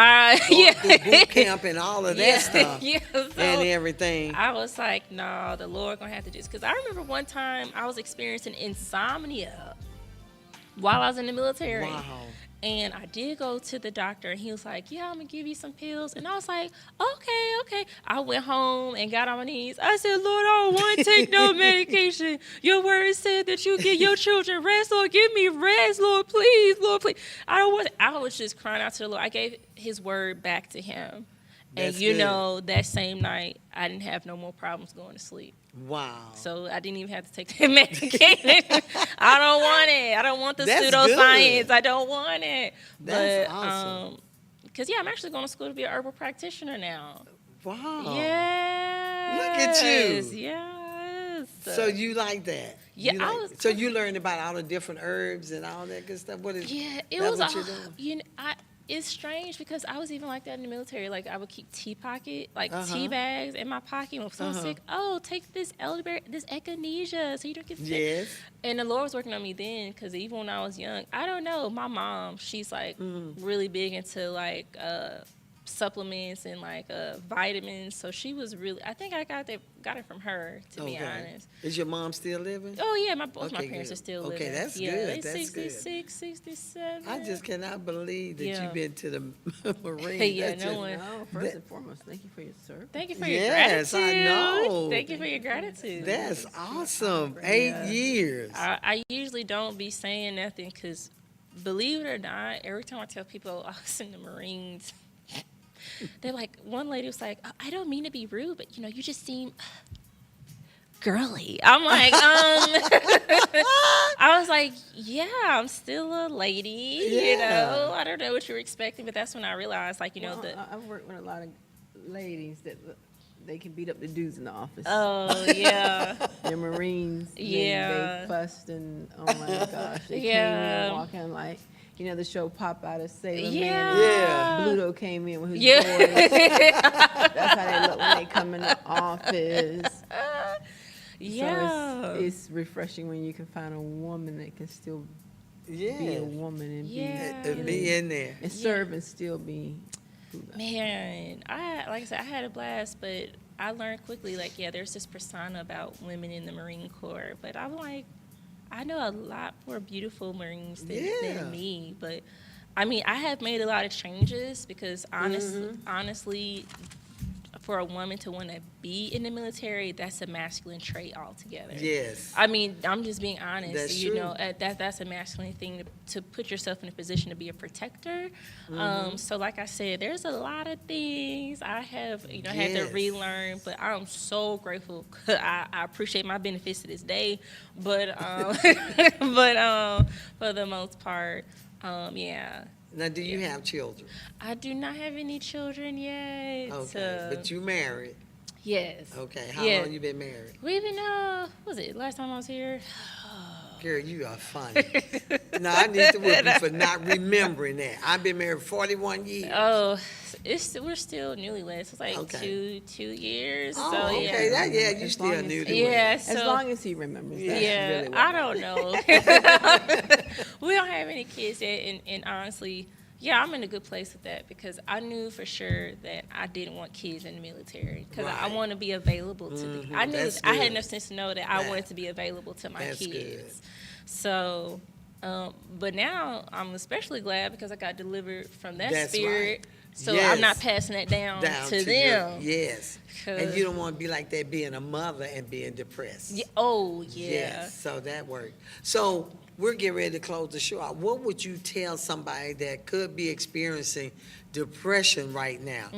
S1: Going through boot camp and all of that stuff
S3: Yeah, so
S1: and everything.
S3: I was like, no, the Lord gonna have to do this. Because I remember one time I was experiencing insomnia while I was in the military.
S1: Wow.
S3: And I did go to the doctor, and he was like, yeah, I'm gonna give you some pills. And I was like, okay. I went home and got on my knees. I said, Lord, I don't want to take no medication. Your word said that you give your children rest. Lord, give me rest, Lord, please. I don't want. I was just crying out to the Lord. I gave His word back to Him. And
S1: That's good.
S3: that same night, I didn't have no more problems going to sleep.
S1: Wow.
S3: So I didn't even have to take the medication. I don't want it. I don't want the
S1: That's
S3: pseudoscience.
S1: good.
S3: I don't want it.
S1: That's
S3: but,
S1: awesome.
S3: Because, I'm actually going to school to be an herbal practitioner now.
S1: Wow.
S3: Yes.
S1: Look at you.
S3: Yes.
S1: So you like that?
S3: Yeah,
S1: You like- so you learned about all the different herbs and all that good stuff. What is?
S3: Yeah, it
S1: that
S3: was
S1: what you're doing?
S3: it's strange because I was even like that in the military. Like I would keep tea
S1: Uh-huh.
S3: bags in my pocket. When someone's sick, take this elderberry, this echinacea, so you don't get sick.
S1: Yes.
S3: And the Lord was working on me then, because even when I was young, I don't know. My mom, she's like really big into like supplements and like vitamins. So she was really. I think I got it from her, to be honest.
S1: Is your mom still living?
S3: Oh yeah, both my
S1: Okay,
S3: parents
S1: good.
S3: are still living.
S1: Okay, that's
S3: yeah,
S1: good.
S3: They
S1: That's good.
S3: 66, 67.
S1: I just cannot believe that
S3: Yeah.
S1: you've been to the Marines.
S3: Yeah,
S1: That's
S3: no
S1: just-
S3: one.
S2: No, first and foremost, thank you for your service.
S3: Thank you for your
S1: Yes,
S3: gratitude.
S1: I know.
S3: Thank you for your gratitude.
S1: That's awesome. 8 years.
S3: I usually don't be saying nothing because, believe it or not, every time I tell people I was in the Marines, they're like, one lady was like, I don't mean to be rude, but you just seem girly. I'm like, I was like, yeah, I'm still a lady,
S1: Yeah.
S3: I don't know what you were expecting, but that's when I realized, like,
S2: Well, I've worked with a lot of ladies that they can beat up the dudes in the office.
S3: oh, yeah.
S2: They're Marines.
S3: Yeah.
S2: They fussed and, oh my gosh, they
S3: Yeah.
S2: came in walking like, the show Pop Out of Sailor
S3: Yeah.
S2: Man.
S1: Yeah.
S2: Bluto came in with his
S3: Yeah.
S2: boys. That's how they look when they come in the office.
S3: Yeah.
S2: So it's refreshing when you can find a woman that can still be
S1: Yeah.
S2: a woman and
S3: Yeah.
S1: And be in there.
S2: and serve and still be
S3: Man, like I said, I had a blast, but I learned quickly, like, yeah, there's this persona about women in the Marine Corps, but I'm like, I know a lot more beautiful Marines than me, but I mean, I have made a lot of changes because honestly, for a woman to want to be in the military, that's a masculine trait altogether.
S1: Yes.
S3: I mean, I'm just being honest.
S1: That's
S3: you
S1: true.
S3: know, that's a masculine thing to put yourself in a position to be a protector. So, like I said, there's a lot of things I have, had to
S1: Yes.
S3: relearn. But I'm so grateful. I appreciate my benefits to this day. But for the most part, yeah.
S1: Now, do you have children?
S3: I do not have any children yet.
S1: Okay, but you married.
S3: Yes.
S1: Okay, how
S3: Yeah.
S1: long you been married?
S3: We've been, what was it, last time I was here?
S1: Girl, you are funny. No, I need to whoop you for not remembering that. I've been married 41 years.
S3: Oh, we're still newlyweds. It's like
S1: Okay.
S3: two years.
S1: Oh,
S3: so
S1: okay,
S3: yeah.
S1: you
S2: As
S1: still
S2: long as-
S1: new to
S3: Yeah,
S1: it.
S3: so,
S2: As long as he remembers. That's
S3: yeah,
S2: really what
S3: I
S2: matters.
S3: don't know. We don't have any kids yet, and honestly, yeah, I'm in a good place with that because I knew for sure that I didn't want kids in the military because I
S1: Right.
S3: want to be available to the. I knew
S1: That's
S3: I had
S1: good.
S3: enough sense to know that I wanted to be available to my
S1: That's
S3: kids.
S1: good.
S3: So, but now I'm especially glad because I got delivered from that
S1: That's
S3: spirit.
S1: right.
S3: So
S1: Yes.
S3: I'm not passing that down to
S1: your-
S3: them.
S1: yes. And
S3: 'Cause-
S1: you don't want to be like that being a mother and being depressed.
S3: Yeah, oh yeah.
S1: Yes, so that worked. So we're getting ready to close the show out. What would you tell somebody that could be experiencing depression right now?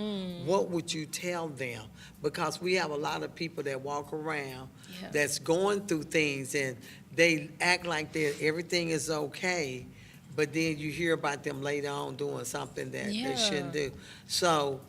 S1: What would you tell them? Because we have a lot of people that walk around
S3: Yeah.
S1: that's going through things and they act like everything is okay, but then you hear about them later on doing something that they
S3: Yeah.
S1: shouldn't do. So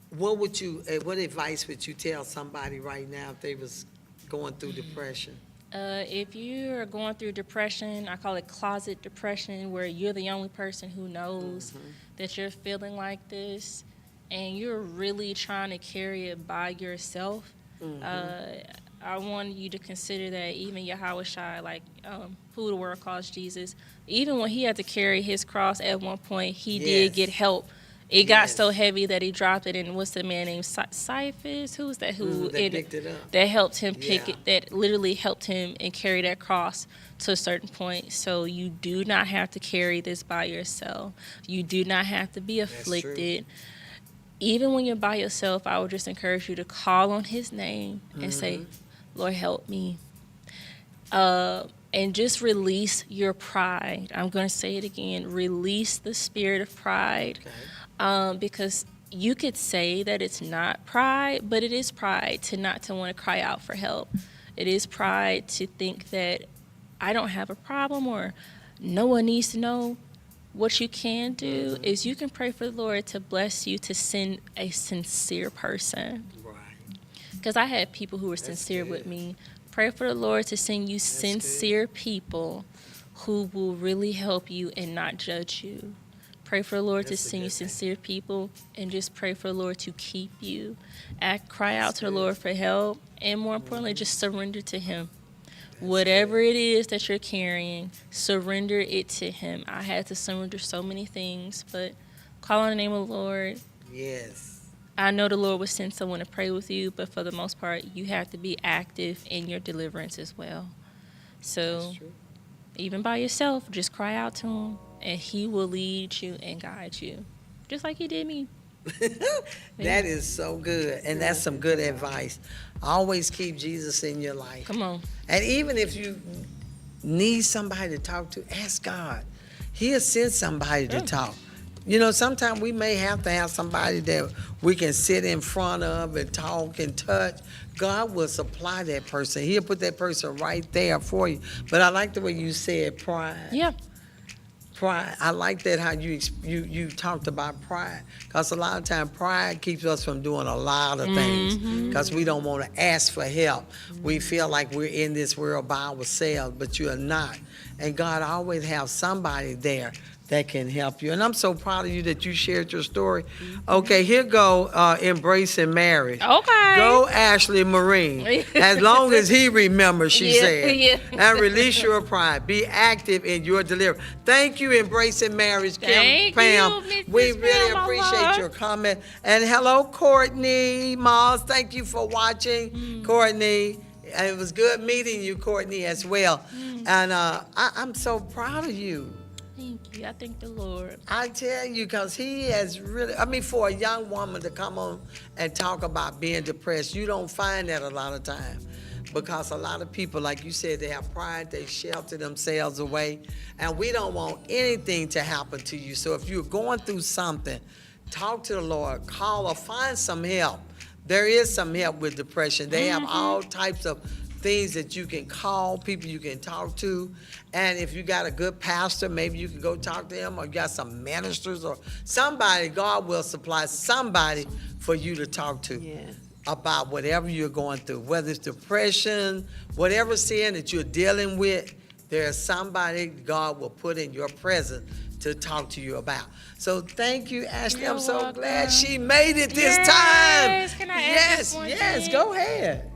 S1: what advice would you tell somebody right now if they was going through depression?
S3: If you are going through depression, I call it closet depression, where you're the only person who knows that you're feeling like this, and you're really trying to carry it by yourself. I want you to consider that even Yahweh Shai, like who the world calls Jesus, even when he had to carry his cross at one point, he did
S1: Yes.
S3: get help. It got
S1: Yes.
S3: so heavy that he dropped it, and what's the man named Cyphus? Who was that?
S1: They picked it up.
S3: That helped him pick
S1: Yeah.
S3: it, that literally helped him and carry that cross to a certain point. So you do not have to carry this by yourself. You do not have to be
S1: true.
S3: afflicted. Even when you're by yourself, I would just encourage you to call on his name and say, Lord, help me. And just release your pride. I'm going to say it again. Release the spirit of pride.
S1: Okay.
S3: Because you could say that it's not pride, but it is pride to not to want to cry out for help. It is pride to think that I don't have a problem or no one needs to know. What you can do is you can pray for the Lord to bless you to send a sincere person.
S1: Right.
S3: Because I had people who were sincere with
S1: good.
S3: me. Pray for the Lord to send you sincere people who will really help you and not judge you. Pray for the Lord
S1: That's
S3: to
S1: a
S3: send you
S1: good thing.
S3: sincere people, and just pray for the Lord to keep you. Cry out to the
S1: good.
S3: Lord for help, and more importantly, just surrender to Him. Whatever it is that you're carrying, surrender it to Him. I had to surrender so many things, but call on the name of the Lord.
S1: Yes.
S3: I know the Lord will send someone to pray with you, but for the most part, you have to be active in your deliverance as well. So
S1: That's true.
S3: even by yourself, just cry out to Him, and He will lead you and guide you, just like He did me.
S1: That is so good, and that's some good advice. Always keep Jesus in your life.
S3: Come on.
S1: And even if you need somebody to talk to, ask God. He'll send somebody to talk. You know, sometimes we may have to have somebody that we can sit in front of and talk and touch. God will supply that person. He'll put that person right there for you. But I like the way you said pride.
S3: Yeah.
S1: Pride. I like that how you talked about pride, because a lot of times pride keeps us from doing a lot of things because we don't want to ask for help. We feel like we're in this world by ourselves, but you are not. And God always have somebody there that can help you. And I'm so proud of you that you shared your story. Okay, here go Embracing Marriage.
S3: Okay.
S1: Go Ashley Marine. As long as he remembers, she said.
S3: Yeah.
S1: And release your pride. Be active in your delivery. Thank you, Embracing Marriage, Kim,
S3: Thank
S1: Pam.
S3: you, Miss
S1: We
S3: Pam,
S1: really
S3: my
S1: appreciate
S3: love.
S1: your comment. And hello, Courtney Moss. Thank you for watching, Courtney. And it was good meeting you, Courtney, as well. And I'm so proud of you.
S3: Thank you. I thank the Lord.
S1: I tell you, because he has really, I mean, for a young woman to come on and talk about being depressed, you don't find that a lot of time. Because a lot of people, like you said, they have pride, they shelter themselves away, and we don't want anything to happen to you. So if you're going through something, talk to the Lord, call or find some help. There is some help with depression. They have all types of things that you can call, people you can talk to. And if you got a good pastor, maybe you can go talk to him, or you got some ministers or somebody, God will supply somebody for you to talk to about whatever you're going through, whether it's depression, whatever sin that you're dealing with, there's somebody God will put in your presence to talk to you about. So thank you, Ashley.
S3: You're
S1: I'm so
S3: welcome.
S1: glad she made it this
S3: Yes.
S1: time.
S3: Can I add
S1: yes,
S3: just one
S1: yes,
S3: thing?
S1: go ahead.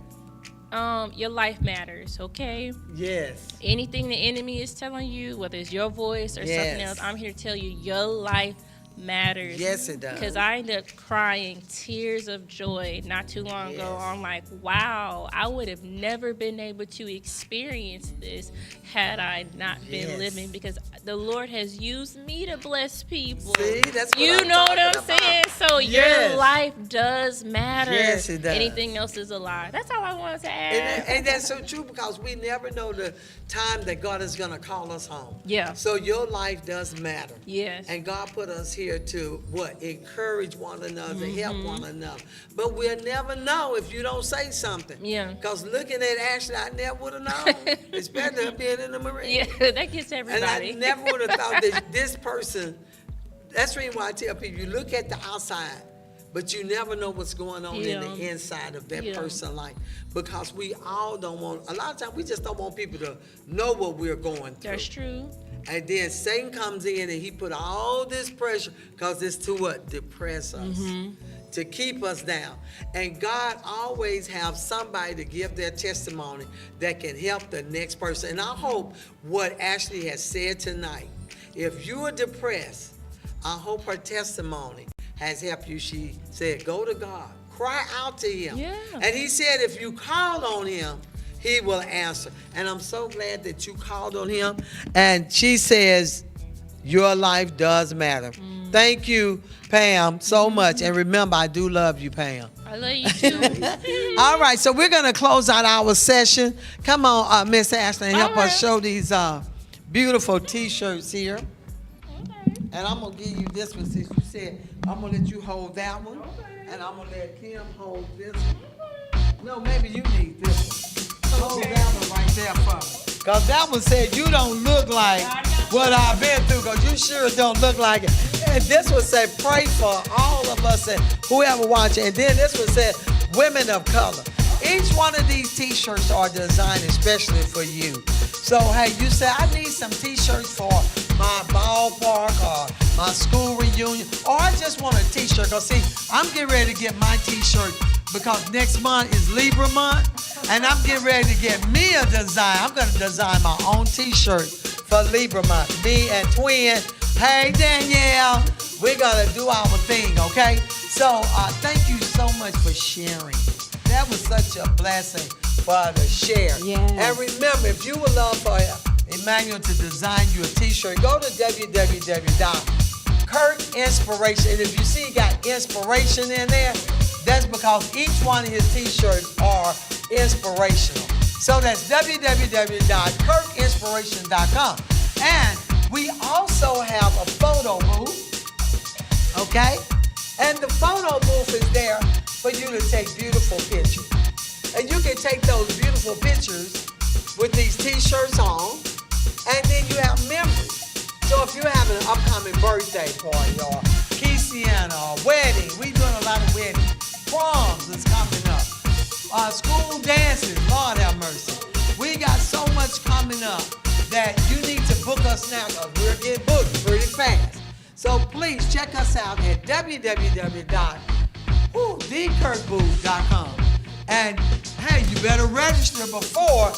S3: Your life matters, okay?
S1: Yes.
S3: Anything the enemy is telling you, whether it's your voice or
S1: Yes.
S3: something else, I'm here to tell you your life matters.
S1: Yes, it does.
S3: Because I ended up crying tears of joy not too long ago. I'm like, wow, I would have never been able to experience this had I not been
S1: Yes.
S3: living, because the Lord has used me to bless people.
S1: See, that's what
S3: You
S1: I'm
S3: know what I'm
S1: talking about.
S3: saying? So
S1: Yes.
S3: your life does matter.
S1: Yes, it does.
S3: Anything else is a lie. That's all I wanted to add.
S1: And that's so true, because we never know the time that God is going to call us home.
S3: Yeah.
S1: So your life does matter.
S3: Yes.
S1: And God put us here to what? Encourage one another, help one another. But we'll never know if you don't say something.
S3: Yeah.
S1: Because looking at Ashley, I never would have known, especially her being in the Marine.
S3: Yeah, that gets
S1: And
S3: everybody.
S1: I never would have thought that this person, that's the reason why I tell people, you look at the outside, but you never know what's going on in the inside of that person's life. Because we all don't want, a lot of times we just don't want people to know what we're going through.
S3: That's true.
S1: And then Satan comes in and he put all this pressure, because it's to what? Depress us. To keep us down. And God always have somebody to give their testimony that can help the next person. And I hope what Ashley has said tonight, if you are depressed, I hope her testimony has helped you. She said, go to God, cry out to him.
S3: Yeah.
S1: And he said, if you call on him, he will answer. And I'm so glad that you called on him. And she says, your life does matter. Thank you, Pam, so much. And remember, I do love you, Pam.
S3: I love you too.
S1: All right, so we're going to close out our session. Come on, Miss Ashley, and help
S3: All right.
S1: us show these beautiful T-shirts here.
S3: Okay.
S1: And I'm going to give you this one, since you said I'm going to let you hold that one. And I'm going to let Kim hold this one. No, maybe you need this one. Hold that one right there for me. Because that one said you don't look like what I've been through, because you sure don't look like it. And this one said, pray for all of us and whoever watching. And then this one said, women of color. Each one of these T-shirts are designed especially for you. So, hey, you say, I need some T-shirts for my ballpark or my school reunion, or I just want a T-shirt. Because, see, I'm getting ready to get my T-shirt, because next month is Libra month, and I'm getting ready to get me a design. I'm going to design my own T-shirt for Libra month. Me and Twin. Hey, Danielle, we're going to do our thing, okay? So thank you so much for sharing. That was such a blessing for her to share.
S2: Yes.
S1: And remember, if you would love for Emmanuel to design you a T-shirt, go to www.kirkinspiration. And if you see he got inspiration in there, that's because each one of his T-shirts are inspirational. So that's www.kirkinspiration.com. And we also have a photo booth, okay? And the photo booth is there for you to take beautiful pictures. And you can take those beautiful pictures with these T-shirts on, and then you have memories. So if you're having an upcoming birthday party or quinceañera or wedding, we doing a lot of weddings. Proms is coming up. School dances, Lord have mercy. We got so much coming up that you need to book us now because we're getting booked pretty fast. So please check us out at www.thekirkbooth.com. And hey, you better register before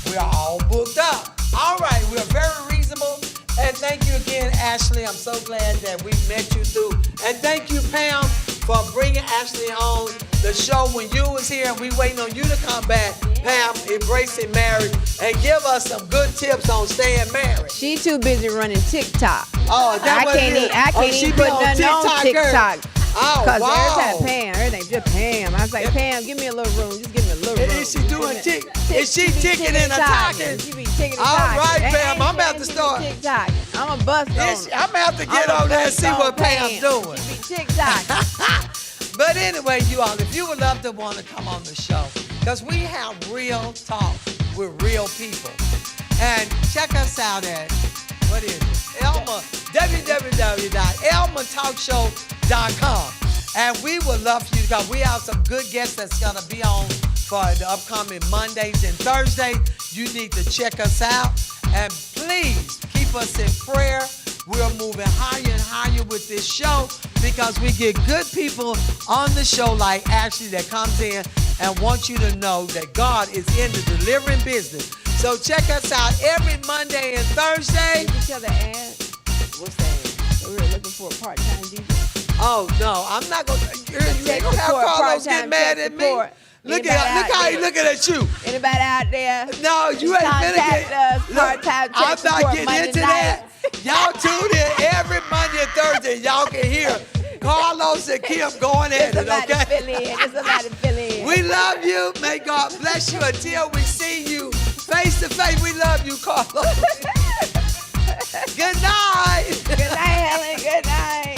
S1: we're all booked up. All right, we're very reasonable. And thank you again, Ashley. I'm so glad that we met you through. And thank you, Pam, for bringing Ashley on the show when you was here. And we waiting on you to come back, Pam, embracing marriage, and give us some good tips on staying married.
S2: She too busy running TikTok.
S1: Oh, that's what it is.
S2: I can't
S1: She
S2: even
S1: be
S2: put
S1: on
S2: nothing on
S1: TikTok, girl.
S2: TikTok.
S1: Oh,
S2: Cause
S1: wow.
S2: everything just Pam. I was like, Pam, give me a little room. Just give me a little room.
S1: Is she doing tick? Is she ticking and talking?
S2: She be ticking and
S1: All
S2: talking.
S1: right,
S2: Hey,
S1: Pam, I'm about to
S2: she be
S1: start.
S2: TikTok. I'm a bust on.
S1: I'm gonna have to get on there and see what Pam's doing.
S2: She be TikTok.
S1: But anyway, you all, if you would love to want to come on the show, because we have real talk with real people. And check us out at, what is it? Elma, www.elmatalkshow.com. And we would love for you, because we have some good guests that's going to be on for the upcoming Mondays and Thursdays. You need to check us out. And please keep us in prayer. We're moving higher and higher with this show because we get good people on the show like Ashley that comes in and wants you to know that God is in the delivering business. So check us out every Monday and Thursday.
S2: Did you tell the ad? What's that? We were looking for a part-time DJ.
S1: Oh, no, I'm not going to. You ain't going to have Carlos get mad at me. Look how he looking at you.
S2: Anybody out there?
S1: No, you ain't finna get.
S2: Us,
S1: Look, I'm not getting
S2: Monday
S1: into
S2: night.
S1: that. Y'all tune in every Monday and Thursday. Y'all can hear Carlos and Kim going at it, okay?
S2: There's somebody fill in.
S1: We love you. May God bless you until we see you face to face. We love you, Carlos. Good night.
S2: Good night, Helen. Good night.